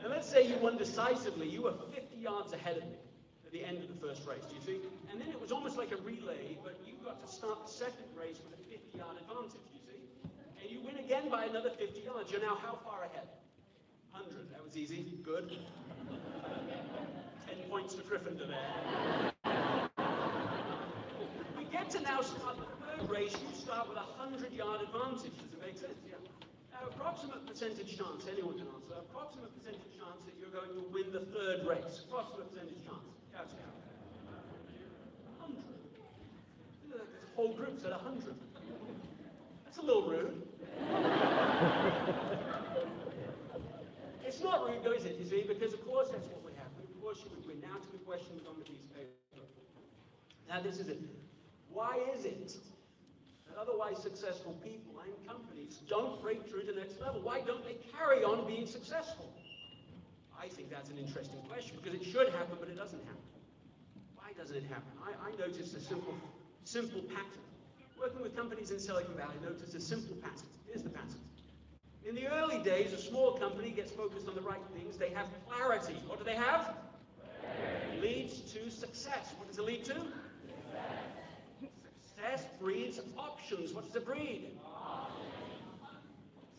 and let's say you won decisively, you were 50 yards ahead of me at the end of the first race, do you see? And then it was almost like a relay, but you got to start the second race with a 50-yard advantage, you see? And you win again by another 50 yards. You're now how far ahead? 100. That was easy. Good. 10 points to Gryffindor there. We get to now start the third race. You start with a 100-yard advantage. Does it make sense? Yeah. Now, approximate percentage chance, anyone can answer, approximate percentage chance that you're going to win the third race. Approximate percentage chance. Count it out. 100. The whole group said 100. That's a little rude. It's not rude, though, is it, you see? Because, of course, that's what would happen. Of course, you would win. Now to the questions on the piece of paper. Now, this is it. Why is it that otherwise successful people and companies don't break through to the next level? Why don't they carry on being successful? I think that's an interesting question, because it should happen, but it doesn't happen. Why doesn't it happen? I noticed a simple pattern. Working with companies in Silicon Valley, I noticed a simple pattern. Here's the pattern. In the early days, a small company gets focused on the right things. They have clarity. What do they have? Clarity. Leads to success. What does it lead to? Success breeds options. What does it breed?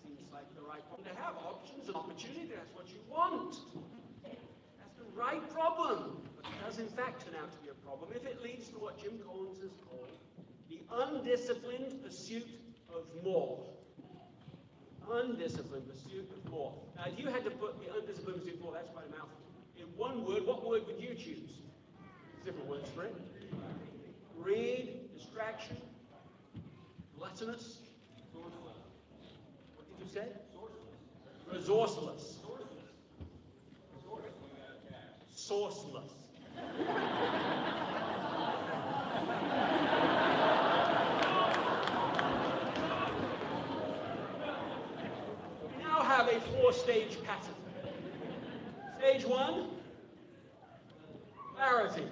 Seems like the right one to have. Options and opportunity. That's what you want. That's the right problem, but it does in fact turn out to be a problem if it leads to what Jim Collins has called the undisciplined pursuit of more. Undisciplined pursuit of more. Now, if you had to put the undisciplined pursuit of more, that's quite a mouthful. In one word, what word would you choose? Different words for it. Greed, distraction, gluttonous. What did you say? Resourceless. Sourceless. We now have a four-stage pattern. Stage one, clarity.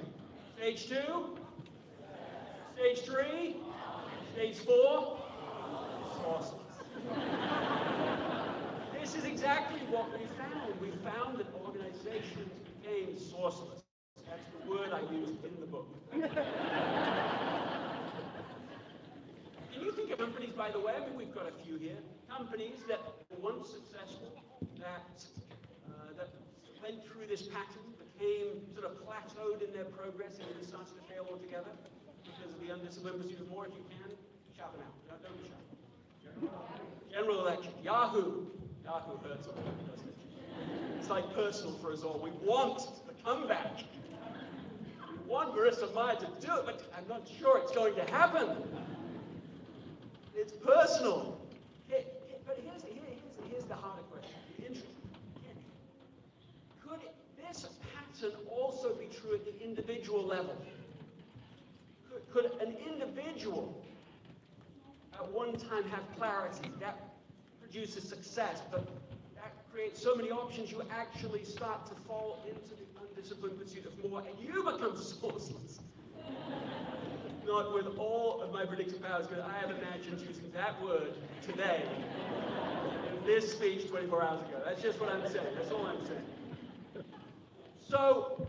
Stage two, stage three, stage four, sourceless. This is exactly what we found. We found that organizations became sourceless. That's the word I used in the book. Can you think of companies, by the way, I mean, we've got a few here, companies that were once successful, that went through this pattern, became sort of plateaued in their progress and then started to fail altogether because of the undisciplined pursuit of more? If you can, shout them out. No, don't shout. General Electric, Yahoo. Yahoo hurts a little, doesn't it? It's like personal for us all. We want the comeback. We want Marissa Mayer to do it, but I'm not sure it's going to happen. It's personal. But here's the harder question. Could this pattern also be true at the individual level? Could an individual at one time have clarity? That produces success, but that creates so many options you actually start to fall into the undisciplined pursuit of more, and you become sourceless. Not with all of my predictive powers, because I have imagined using that word today in this speech 24 hours ago. That's just what I'm saying. That's all I'm saying. So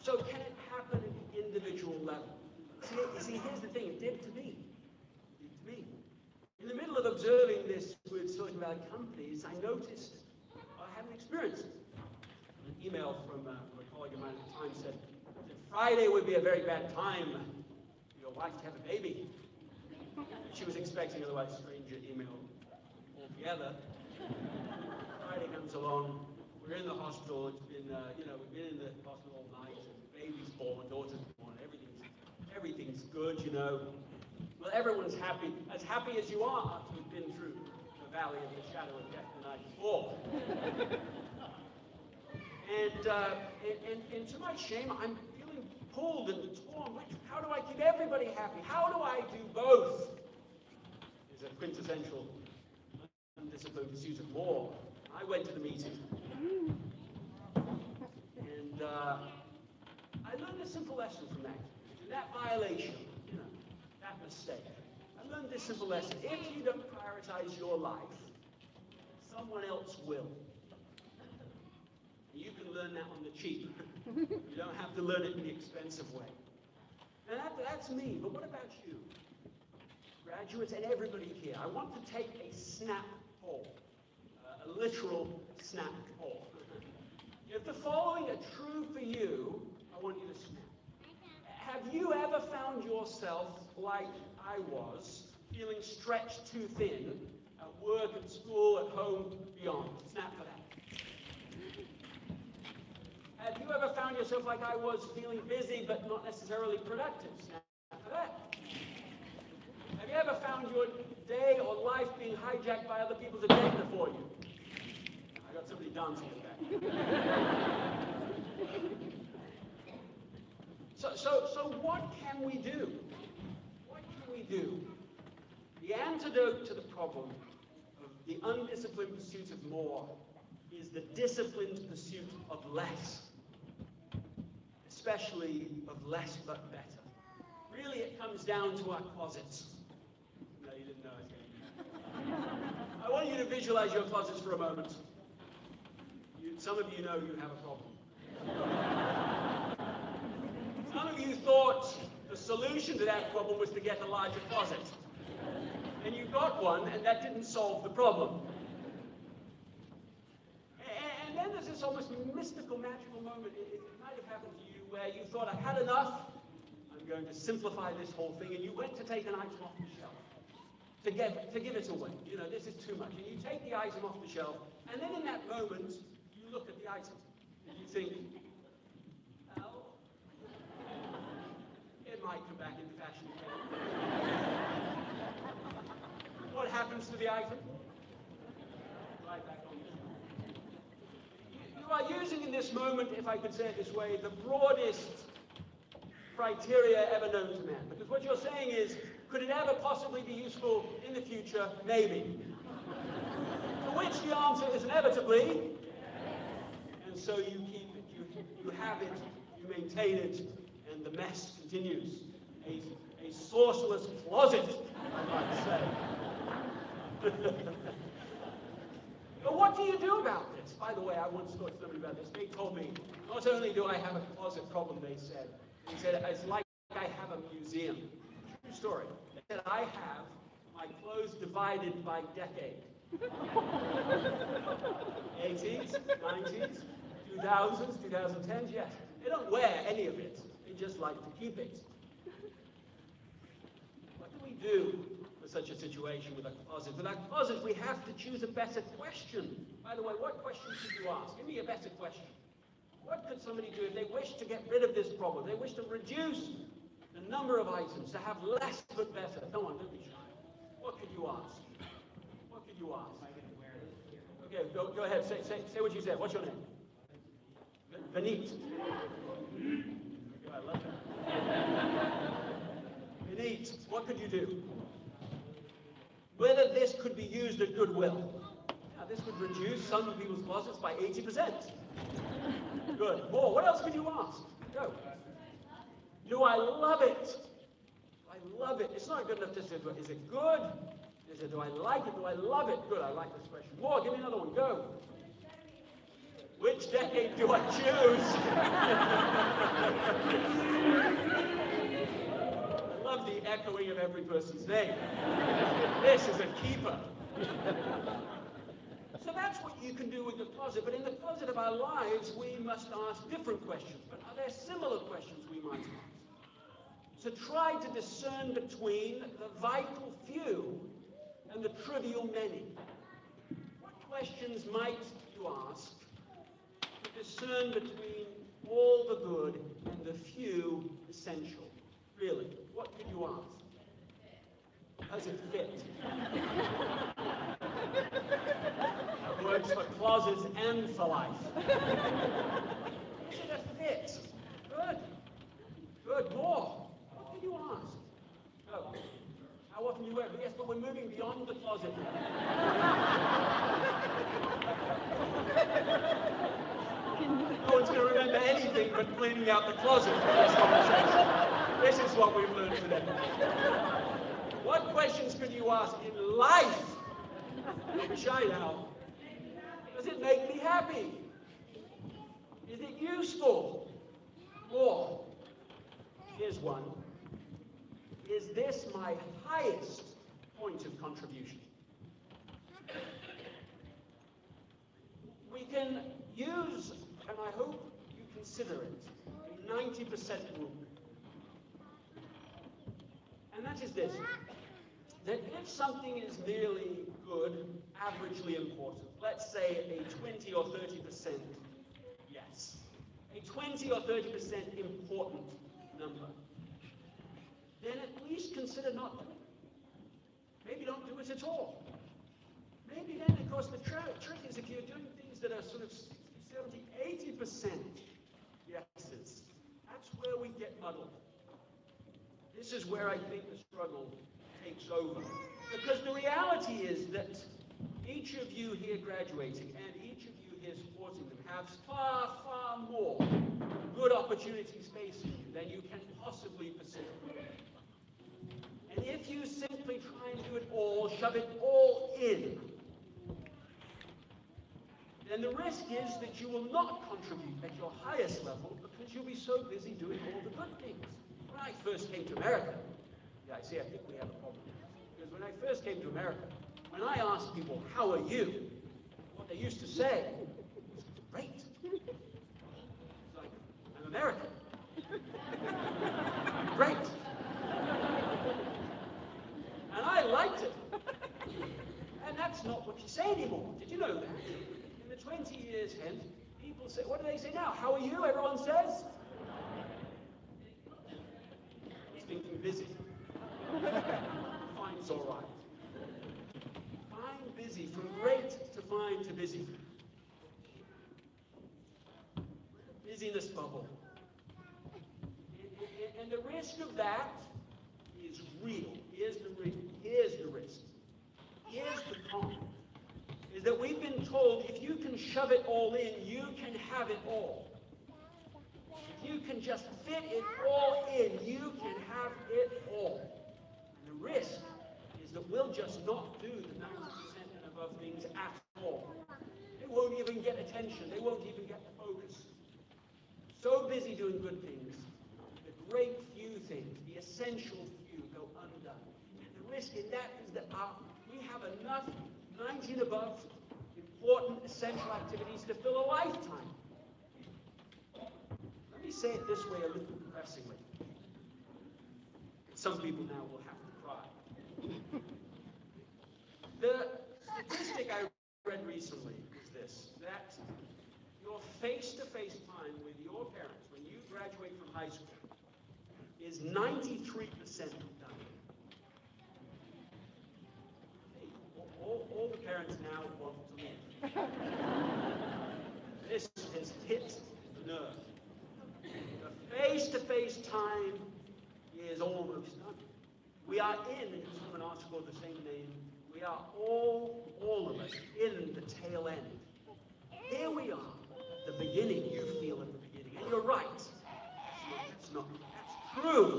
can it happen at the individual level? See, here's the thing. It did to me. In the middle of observing this with Silicon Valley companies, I noticed, I had an experience. An email from a colleague of mine at the time said Friday would be a very bad time for your wife to have a baby. She was expecting otherwise stranger email altogether. Friday comes along, we're in the hospital, it's been, we've been in the hospital all night, and the baby's born, daughter's born, everything's good, Well, everyone's happy as you are after you've been through the valley of the shadow of death the night before. And to my shame, I'm feeling pulled and torn. How do I keep everybody happy? How do I do both? Is a quintessential undisciplined pursuit of more. I went to the meeting, and I learned a simple lesson from that violation, that mistake. I learned this simple lesson. If you don't prioritize your life, someone else will. You can learn that on the cheap. You don't have to learn it in the expensive way. And that's me, but what about you? Graduates and everybody here, I want to take a snap poll, a literal snap poll. If the following are true for you, I want you to snap. Have you ever found yourself, like I was, feeling stretched too thin at work, at school, at home, beyond? Snap for that. Have you ever found yourself like I was, feeling busy but not necessarily productive? Snap for that. Have you ever found your day or life being hijacked by other people's agenda for you? I got somebody dancing in the back. So what can we do? What can we do? The antidote to the problem of the undisciplined pursuit of more is the disciplined pursuit of less, especially of less but better. Really, it comes down to our closets. No, you didn't know I was going to do that. I want you to visualize your closets for a moment. Some of you know you have a problem. Some of you thought the solution to that problem was to get a larger closet. And you got one, and that didn't solve the problem. And then then there's this almost mystical, magical moment. It might have happened to you where you thought, I've had enough. I'm going to simplify this whole thing. And you went to take an item off the shelf to give it away. You know, this is too much. And you take the item off the shelf. And then in that moment, you look at the item. And you think, well, it might come back into fashion again. What happens to the item? Right back on the shelf. You are using in this moment, if I could say it this way, the broadest criteria ever known to man. Because what you're saying is, could it ever possibly be useful in the future? Maybe. To which the answer is inevitably, and so you keep it, you have it, you maintain it, and the mess continues. A sourceless closet, I might say. But what do you do about this? By the way, I once talked to somebody about this. They told me, not only do I have a closet problem, they said it's like I have a museum. True story. They said I have my clothes divided by decade. 80s, 90s, 2000s, 2010s, yes. They don't wear any of it. They just like to keep it. What do we do with such a situation with a closet? With our closet, we have to choose a better question. By the way, what question should you ask? Give me a better question. What could somebody do if they wish to get rid of this problem? They wish to reduce the number of items, to have less but better. Come on, don't be shy. What could you ask? What could you ask? Okay, go ahead. Say what you said. What's your name? Benit. I love that. Benit, what could you do? Whether this could be used at goodwill. Now, this would reduce some people's closets by 80%. Good. More. What else can you ask? Go. Do I love it? I love it. It's not good enough to say, is it good? Is it, do I like it? Do I love it? Good. I like this question. More. Give me another one. Go. Which decade do I choose? I love the echoing of every person's name. This is a keeper. So that's what you can do with the closet. But in the closet of our lives, we must ask different questions. But are there similar questions we might ask? To try to discern between the vital few and the trivial many. What questions might you ask to discern between all the good and the few essential? Really, what can you ask? Does it fit? That works for closets and for life. Is it a fit? Good. Good. More. What can you ask? Oh. How often you wear it? Yes, but we're moving beyond the closet. No one's going to remember anything but cleaning out the closet for this conversation. This is what we've learned today. What questions could you ask in life? Don't be shy now. Does it make me happy? Is it useful? Or, here's one. Is this my highest point of contribution? We can use, and I hope you consider it, a 90% rule. And that is this, that if something is merely good, averagely important, let's say a 20 or 30% yes, a 20 or 30% important number, then at least consider not doing it. Maybe don't do it at all. Maybe then, of course, the trick is if you're doing things that are sort of 60, 70, 80% yeses, that's where we get muddled. This is where I think the struggle takes over. Because the reality is that each of you here graduating and each of you here supporting them have far, far more good opportunities facing you than you can possibly pursue. And if you simply try and do it all, shove it all in, then the risk is that you will not contribute at your highest level because you'll be so busy doing all the good things. When I first came to America, I think we have a problem. Because when I first came to America, when I asked people, how are you? What they used to say was, great. American. Great. And I liked it. And that's not what you say anymore. Did you know that? In the 20 years hence, people say, what do they say now? How are you? Everyone says? Thinking busy. Fine's all right. Fine, busy, from great to fine to busy. Busyness bubble. And the risk of that is real. Here's the risk. Here's the con. Is that we've been told if you can shove it all in, you can have it all. If you can just fit it all in, you can have it all. And the risk is that we'll just not do the 90% and above things at all. They won't even get attention. They won't even get the focus. So busy doing good things, the great few things, the essential few go undone. And the risk in that is that we have enough 90 and above important essential activities to fill a lifetime. Let me say it this way a little depressingly. Some people now will have to cry. The statistic I read recently is this, that your face-to-face time with your parents when you graduate from high school is 93% done. All the parents now want to leave. This has hit the nerve. The face-to-face time is almost done. We are in, this is from an article of the same name, we are all of us, in the tail end. Here we are, at the beginning, you feel at the beginning, and you're right. That's true.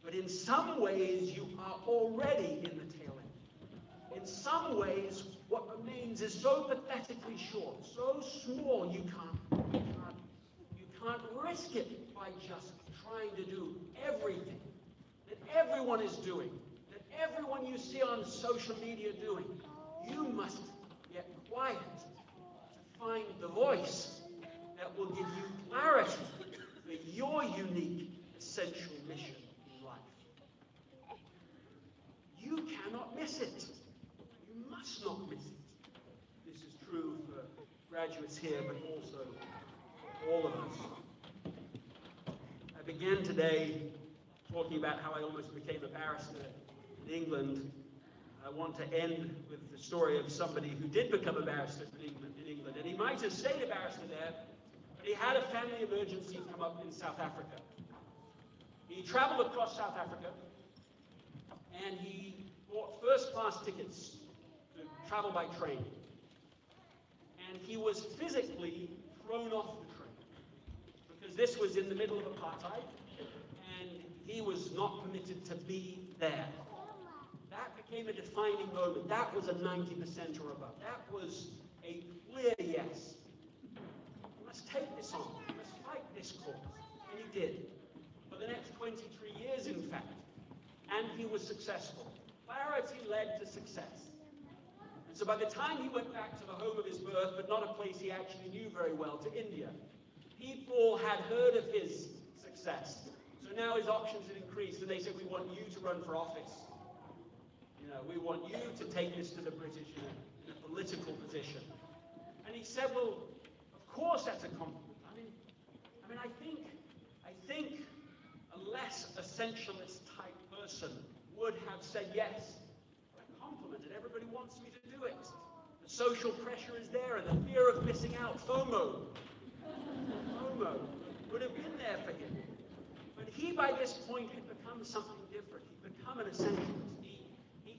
But in some ways, you are already in the tail end. In some ways, what remains is so pathetically short, so small, you can't risk it by just trying to do everything that everyone is doing, that everyone you see on social media doing. You must get quiet to find the voice that will give you clarity for your unique, essential mission in life. You cannot miss it. You must not miss it. This is true for graduates here, but also for all of us. I began today talking about how I almost became a barrister in England. I want to end with the story of somebody who did become a barrister in England. And he might have stayed a barrister there, but he had a family emergency come up in South Africa. He traveled across South Africa, and he bought first-class tickets to travel by train. And he was physically thrown off the train, because this was in the middle of apartheid, and he was not permitted to be there. That became a defining moment. That was a 90% or above. That was a clear yes. Let's take this on. Let's fight this cause. And he did. For the next 23 years, in fact. And he was successful. Clarity led to success. And so by the time he went back to the home of his birth, but not a place he actually knew very well, to India, people had heard of his success. So now his options had increased, and they said, we want you to run for office. We want you to take this to the British in a political position. And he said, well, of course that's a compliment. I think a less essentialist type person would have said yes. A compliment, and everybody wants me to do it. The social pressure is there, and the fear of missing out, FOMO, would have been there for him. But he, by this point, had become something different. He'd become an essentialist.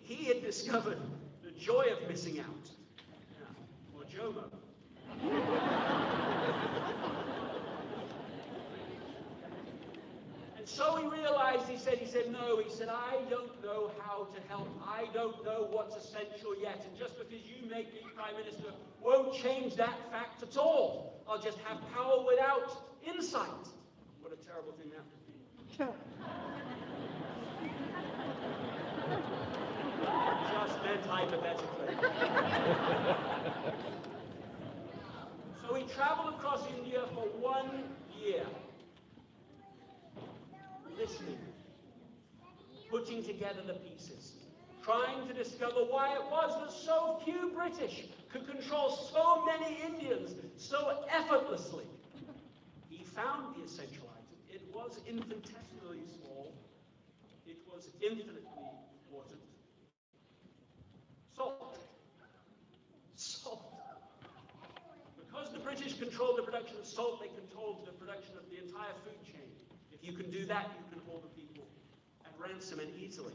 He had discovered the joy of missing out, or JOMO. And so he realized, he said, no, I don't know how to help. I don't know what's essential yet. And just because you make me Prime Minister won't change that fact at all. I'll just have power without insight. What a terrible thing that would be. Just meant hypothetically. So he traveled across India for 1 year. listening, putting together the pieces, trying to discover why it was that so few British could control so many Indians so effortlessly. He found the essential item. It was infinitesimally small. It was infinitely important. Salt. Salt. Because the British controlled the production of salt, they controlled the production of the entire food chain. If you can do that, you can hold the people at ransom and easily.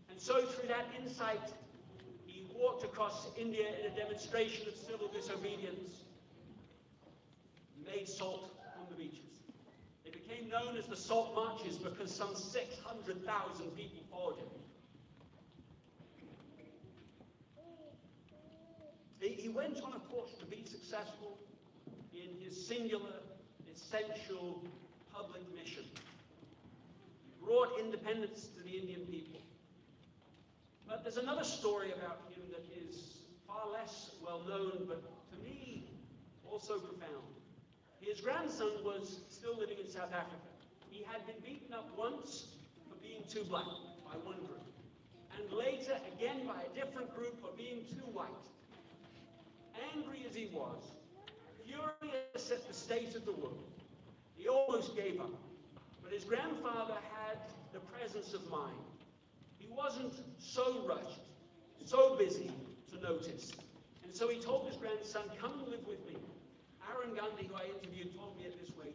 And so through that insight, he walked across India in a demonstration of civil disobedience, made salt on the beaches. They became known as the Salt Marches because some 600,000 people followed him. He went on, of course, to be successful in his singular, essential public mission. He brought independence to the Indian people. But there's another story about him that is far less well known, but to me, also profound. His grandson was still living in South Africa. He had been beaten up once for being too black by one group, and later again by a different group for being too white. Angry as he was, furious at the state of the world, he almost gave up. But his grandfather had the presence of mind. He wasn't so rushed, so busy to notice. And so he told his grandson, come and live with me. Aaron Gandhi, who I interviewed, told me it this way.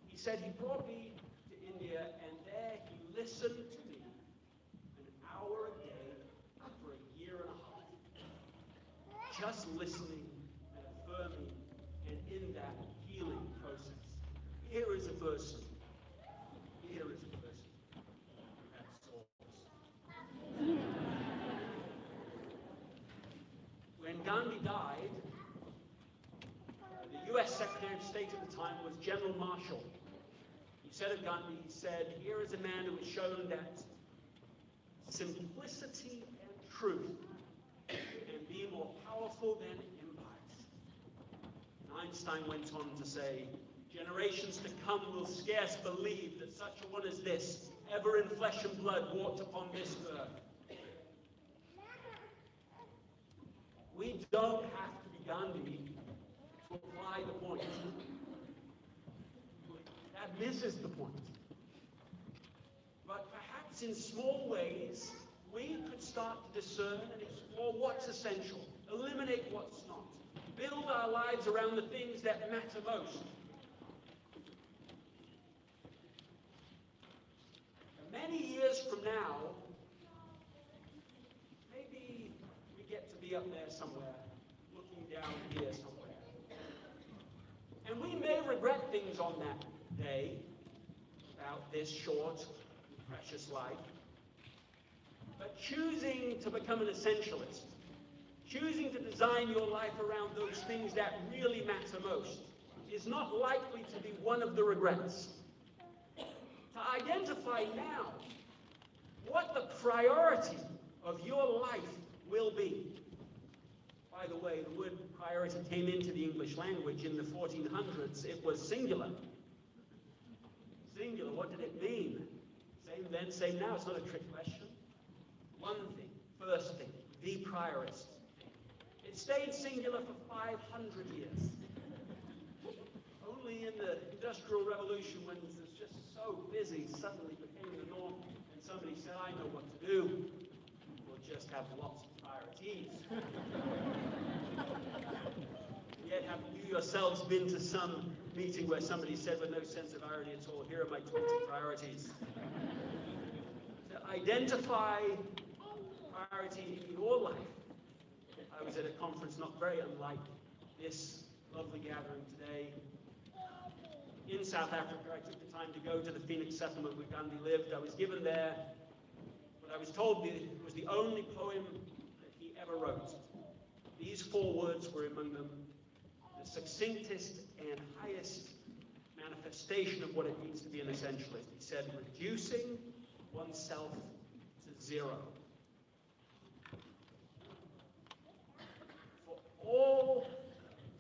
He said he brought me to India, and there he listened to me an hour a day for a year and a half. Just listening and affirming, and in that healing process. Here is a person. Here is a person who had souls. When Gandhi died, the US Secretary of State at the time was General Marshall. He said of Gandhi, he said, here is a man who has shown that simplicity and truth can be more powerful than empires. And Einstein went on to say, generations to come will scarce believe that such a one as this, ever in flesh and blood, walked upon this earth. We don't have to be Gandhi to apply the point. That misses the point. But perhaps in small ways, we could start to discern and explore what's essential, eliminate what's not, build our lives around the things that matter most. Many years from now, maybe we get to be up there somewhere, looking down here somewhere. And we may regret things on that day about this short, precious life. But choosing to become an essentialist, choosing to design your life around those things that really matter most, is not likely to be one of the regrets. To identify now what the priority of your life will be. By the way, the word priority came into the English language in the 1400s. It was singular. Singular, what did it mean? Same then, same now. It's not a trick question. One thing, first thing, the priority. It stayed singular for 500 years. Only in the Industrial Revolution, when it was just so busy, suddenly became the norm, and somebody said, I know what to do. We'll just have lots of priorities. Yet have you yourselves been to some meeting where somebody said with no sense of irony at all, here are my 20 priorities. To identify priority in your life. I was at a conference not very unlike this lovely gathering today. In South Africa, I took the time to go to the Phoenix settlement where Gandhi lived. I was given there what I was told was the only poem that he ever wrote. These 4 words were among them, the succinctest and highest manifestation of what it means to be an essentialist. He said, reducing oneself to zero. For all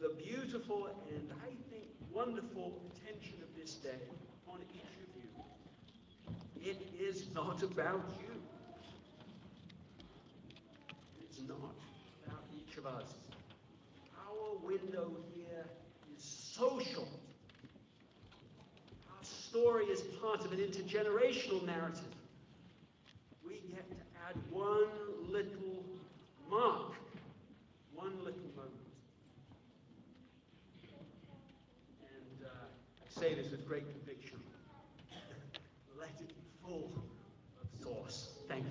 the beautiful and I think wonderful attention of this day on each of you. It is not about you. It's not about each of us. Our window here is social. Our story is part of an intergenerational narrative. We get to add one little mark, one little moment. And I say this with great conviction. Let it be full of sauce. Thank you.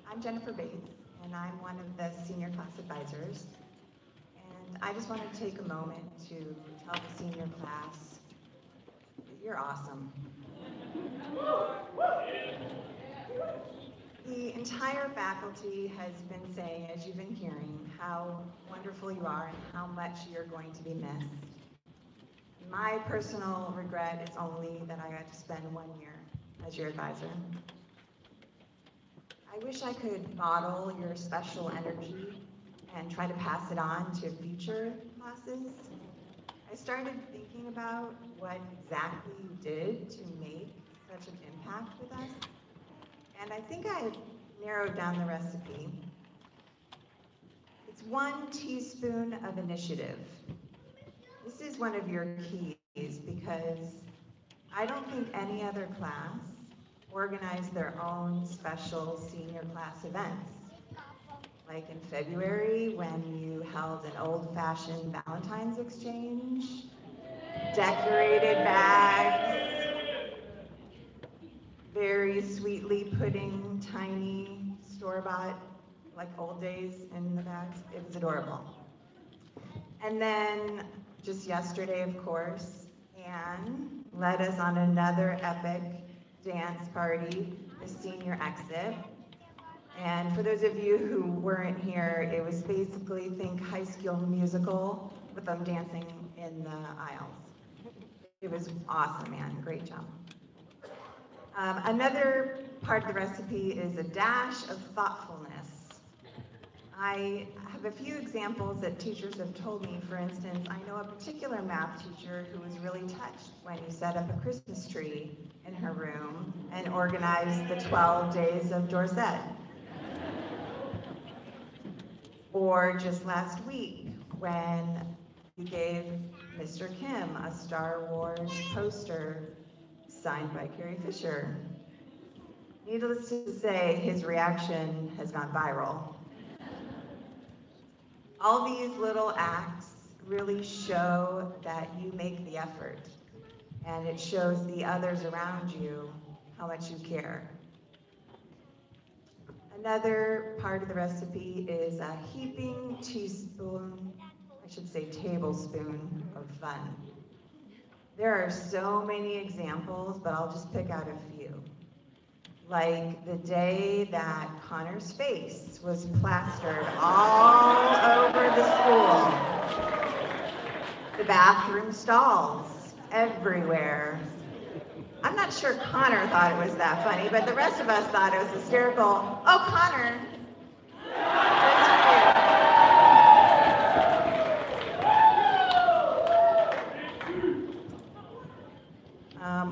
I'm Jennifer Bates, and I'm one of the senior class advisors. And I just wanted to take a moment to tell the senior class, you're awesome. The entire faculty has been saying, as you've been hearing, how wonderful you are and how much you're going to be missed. My personal regret is only that I got to spend 1 year as your advisor. I wish I could model your special energy and try to pass it on to future classes. I started thinking about what exactly you did to make such an impact with us, and I think I narrowed down the recipe. It's 1 teaspoon of initiative. This is one of your keys because I don't think any other class organized their own special senior class events. Like in February when you held an old-fashioned Valentine's exchange, decorated bags, very sweetly putting tiny store-bought, like old days in the bags. It was adorable. And then just yesterday, of course, Anne led us on another epic dance party, the senior exit. And for those of you who weren't here, it was basically, think High School Musical with them dancing in the aisles. It was awesome, Anne. Great job. Another part of the recipe is a dash of thoughtfulness. I have a few examples that teachers have told me. For instance, I know a particular math teacher who was really touched when you set up a Christmas tree in her room and organized the 12 days of Dorset. Or just last week when you gave Mr. Kim a Star Wars poster signed by Carrie Fisher. Needless to say, his reaction has gone viral. All these little acts really show that you make the effort, and it shows the others around you how much you care. Another part of the recipe is a heaping teaspoon, I should say tablespoon, of fun. There are so many examples, but I'll just pick out a few. Like the day that Connor's face was plastered all over the school. The bathroom stalls everywhere. I'm not sure Connor thought it was that funny, but the rest of us thought it was hysterical. Oh, Connor.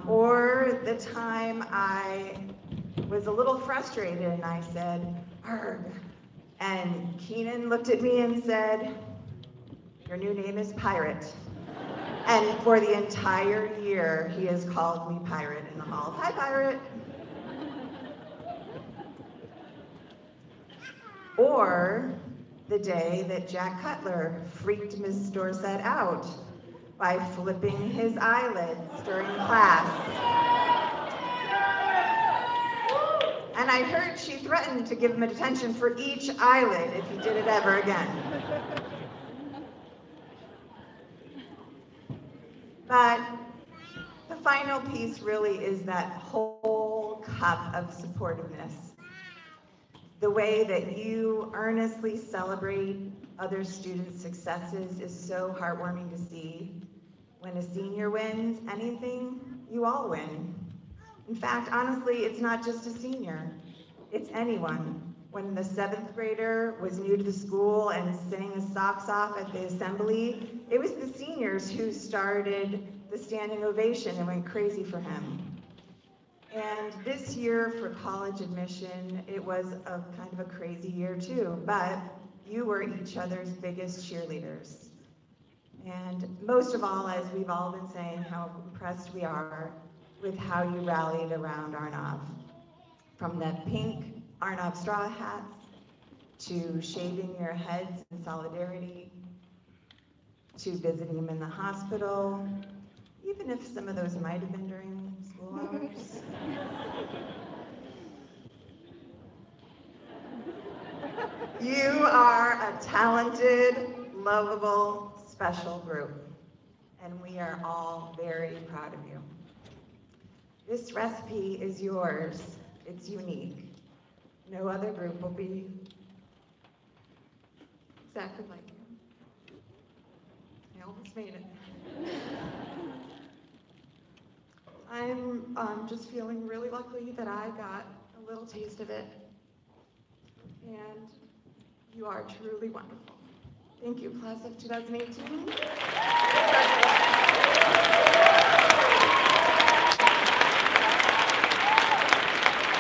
Or the time I was a little frustrated and I said, "Arg," and Keenan looked at me and said, "Your new name is Pirate." And for the entire year, he has called me Pirate in the halls. Hi, Pirate. Or the day that Jack Cutler freaked Miss Dorset out by flipping his eyelids during class. And I heard she threatened to give him a detention for each eyelid if he did it ever again. But the final piece really is that whole cup of supportiveness. The way that you earnestly celebrate other students' successes is so heartwarming to see. When a senior wins anything, you all win. In fact, honestly, it's not just a senior, it's anyone. When the 7th grader was new to the school and sang his socks off at the assembly, it was the seniors who started the standing ovation and went crazy for him. And this year for college admission, it was a kind of a crazy year too, but you were each other's biggest cheerleaders. And most of all, as we've all been saying, how impressed we are with how you rallied around Arnav. From the pink Arnav straw hats, to shaving your heads in solidarity, to visiting him in the hospital, even if some of those might have been during school hours. You are a talented, lovable, special group, and we are all very proud of you. This recipe is yours. It's unique. No other group will be exactly like you. I almost made it. I'm just feeling really lucky that I got a little taste of it. And you are truly wonderful. Thank you, class of 2018.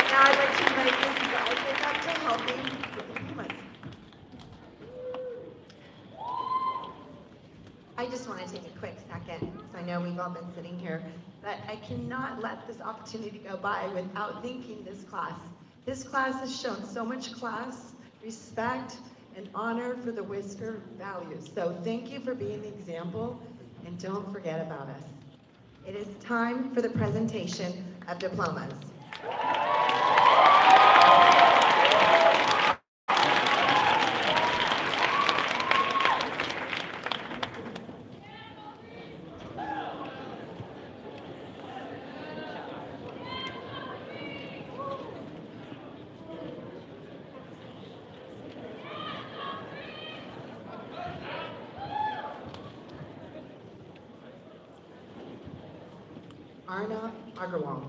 Now I'd like to invite Mrs. Isaac up to help me with the Pumas. I just want to take a quick second, because I know we've all been sitting here, but I cannot let this opportunity go by without thanking this class. This class has shown so much class, respect, and honor for the Whisker values. So thank you for being the example, and don't forget about us. It is time for the presentation of diplomas. Arna Agarwal.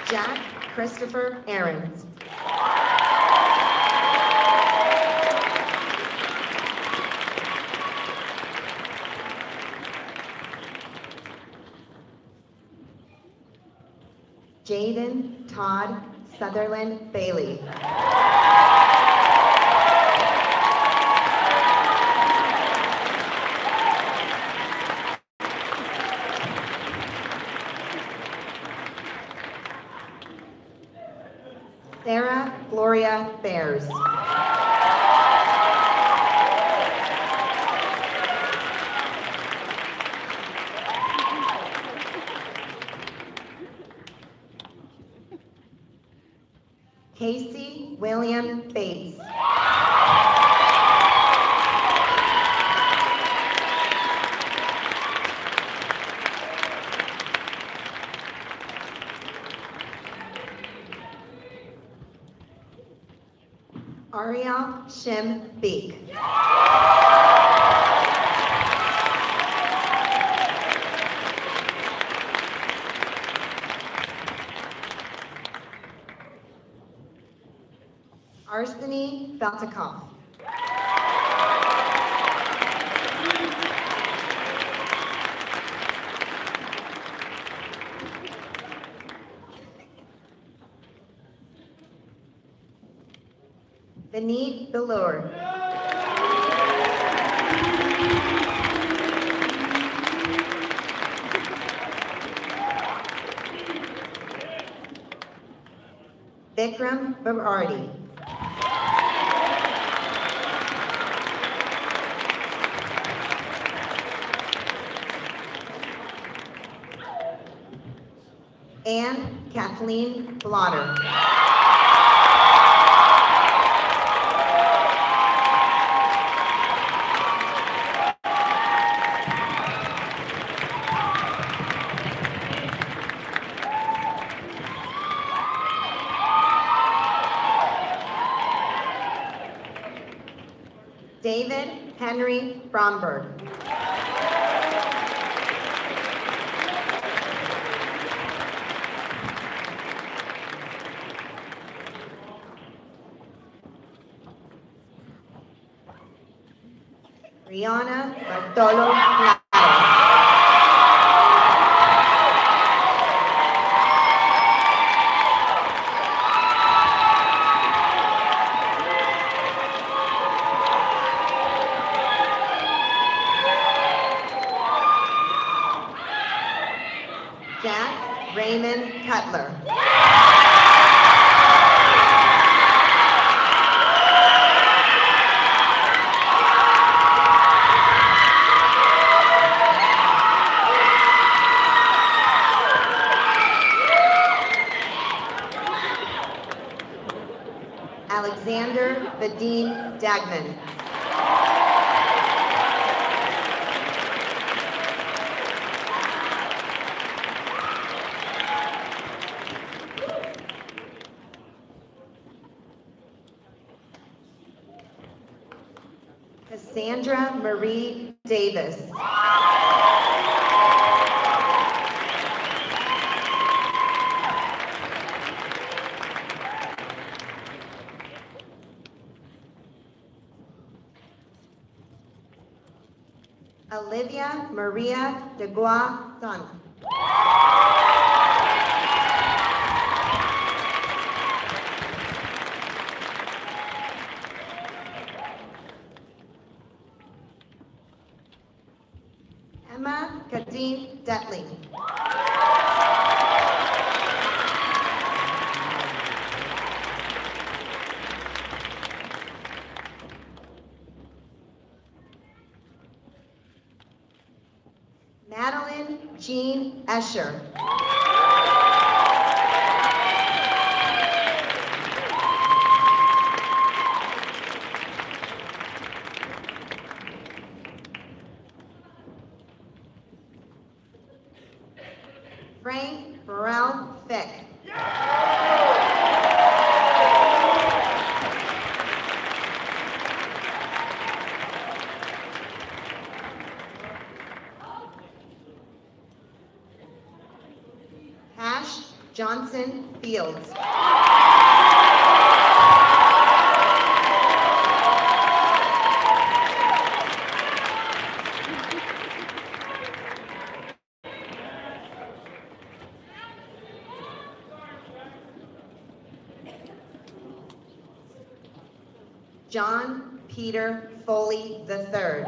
Jack Christopher Aarons. Jaden Todd Sutherland Bailey. Sarah Gloria Bears. Casey William Bates. Ariel Shim Beek. Arseny Beltikov. Benit Belur. Vikram Babardi. And Kathleen Blotter. David Henry Bromberg. Rihanna Bartolo Claros. Damon Cutler. Alexander Vadim Dagman. Cassandra Marie Davis. Olivia Maria de Guasan. Emma Kadeen Detling. Madeline Jean Escher. Frank Burrell Fick. Ash Johnson Fields. John Peter Foley III.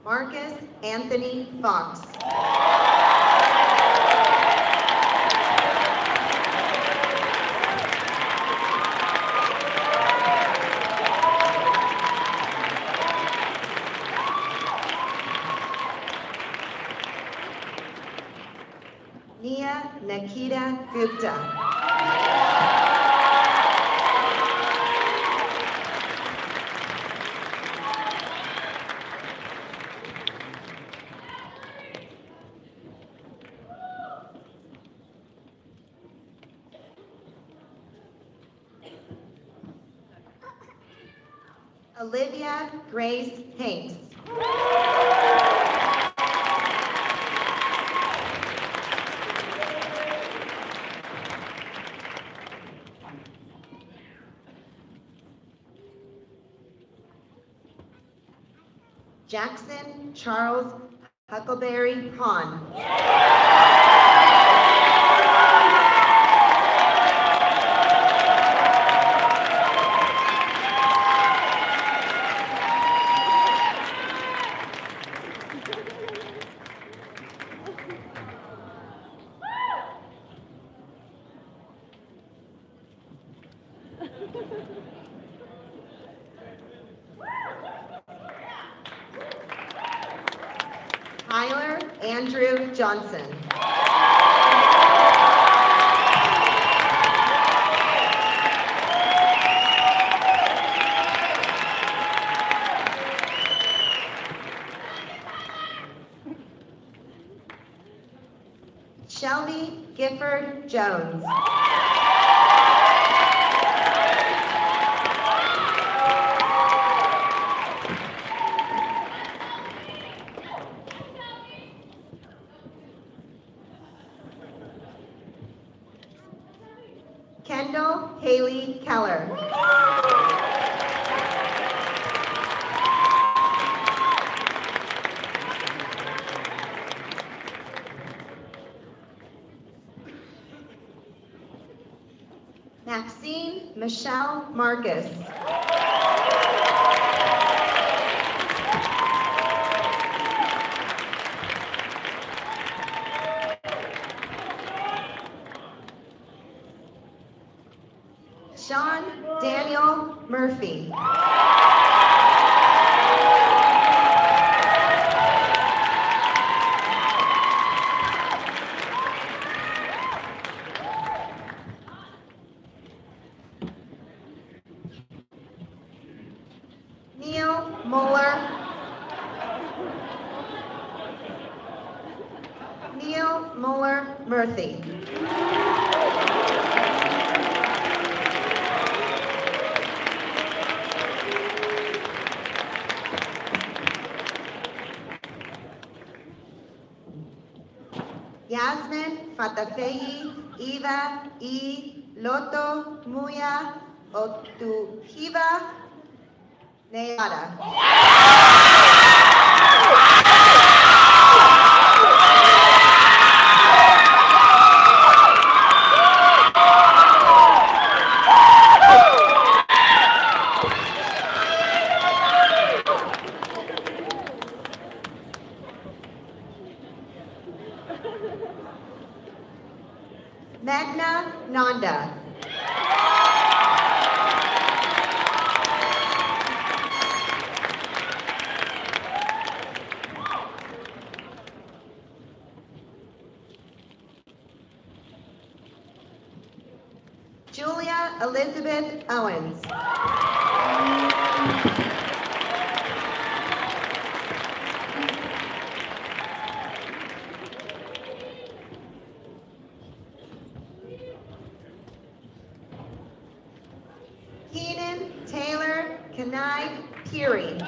Marcus Anthony Fox. Nia Nikita Gupta. Olivia Grace Hanks. Jackson Charles Huckleberry Hahn. Tyler Andrew Johnson. Shelby Gifford Jones. Kendall Haley Keller. Michelle Marcus. Sean Daniel Murphy. Neil Muller. Neil Muller Murphy. Yasmin Fatafeyi Ida I Loto Muya Otuhiva Neada. Magna Nanda. Julia Elizabeth Owens. Keenan Taylor Kanai Peary.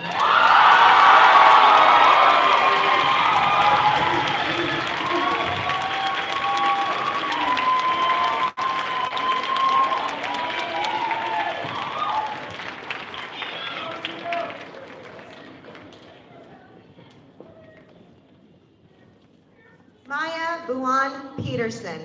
Maya Buwan Peterson.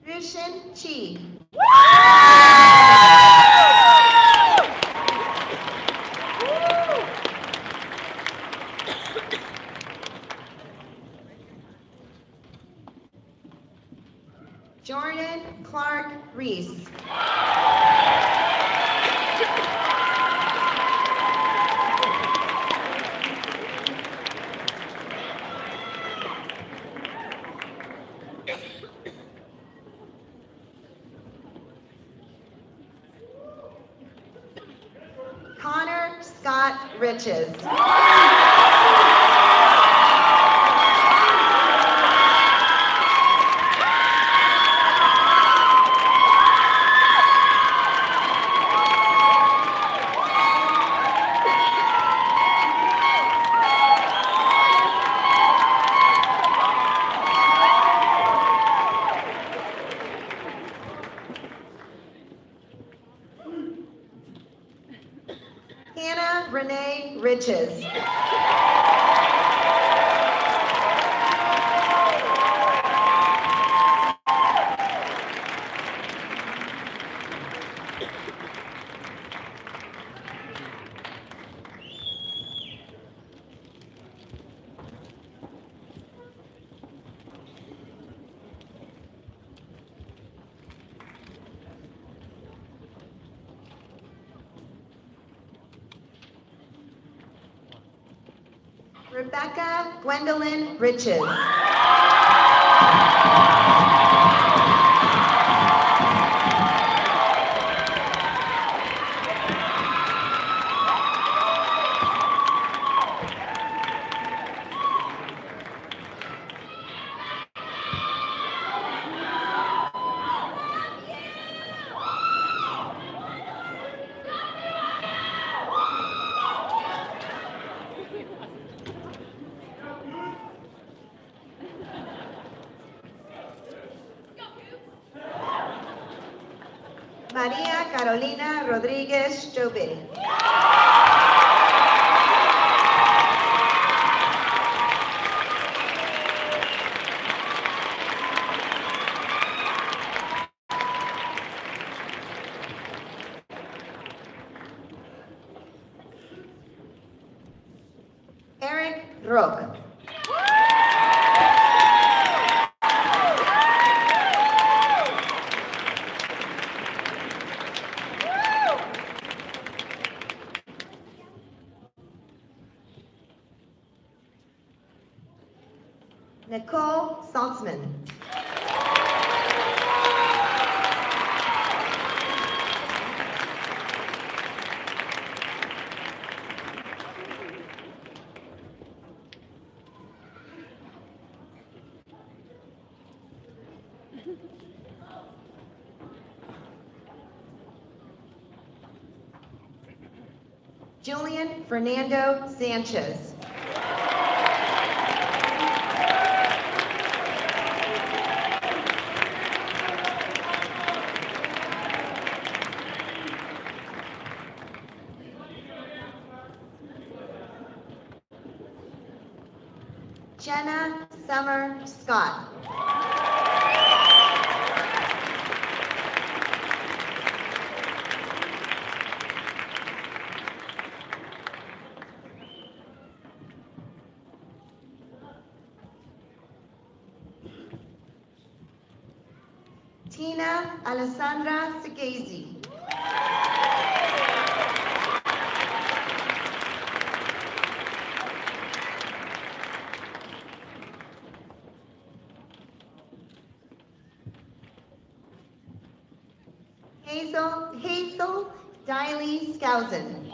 Rushin Chi. Jordan Clark Reese. Connor Scott Riches. Hannah Renee Riches. Rebecca Gwendolyn Riches. Maria Carolina Rodriguez Jobe. Eric Roque. Nicole Saltzman. Julian Fernando Sanchez. Jenna Summer Scott. Tina Alessandra Segezi. Hazel Diley Skousen.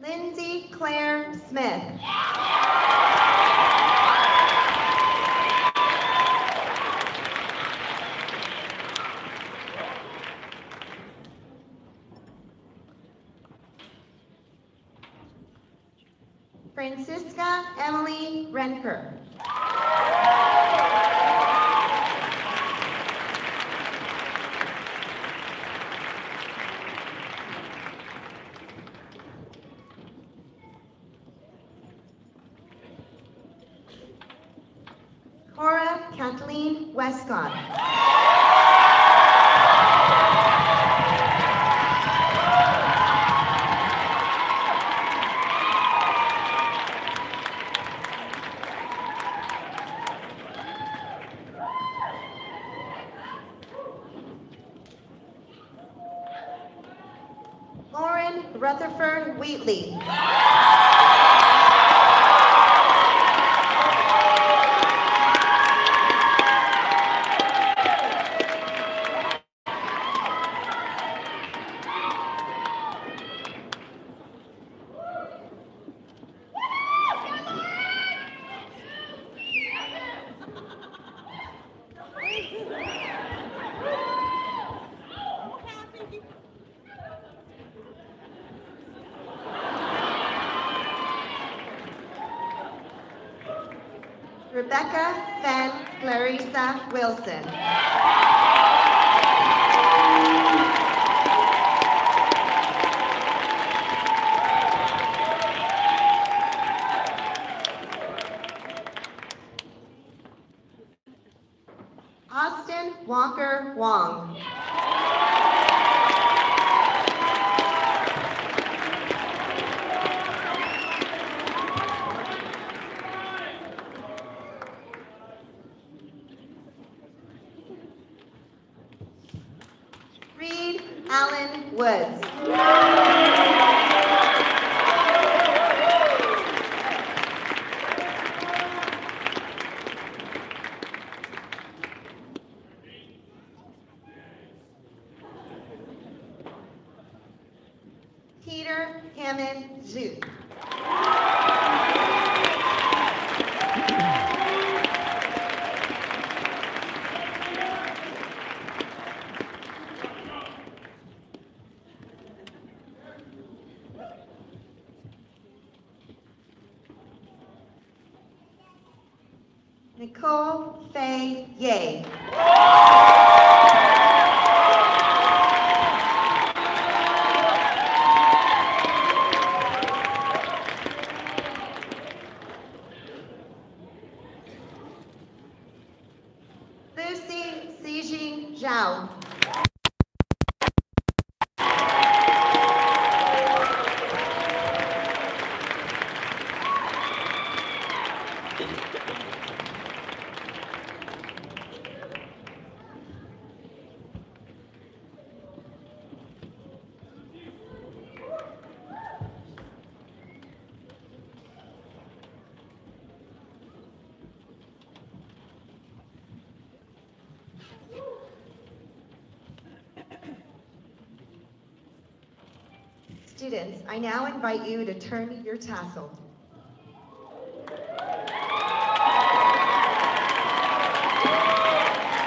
Lindsay Claire Smith. Francisca Emily Renker. Cora Kathleen Westcott. Lauren Rutherford Wheatley. Rebecca Van Clarissa Wilson. Austin Walker Wong. Reed Allen Woods. Peter Hammond Zoot. Nicole Faye Ye. Lucy Sijing Zhao. Students, I now invite you to turn your tassel.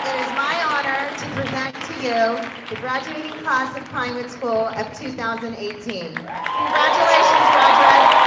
It is my honor to present to you the graduating class of Pinewood School of 2018. Congratulations, graduates.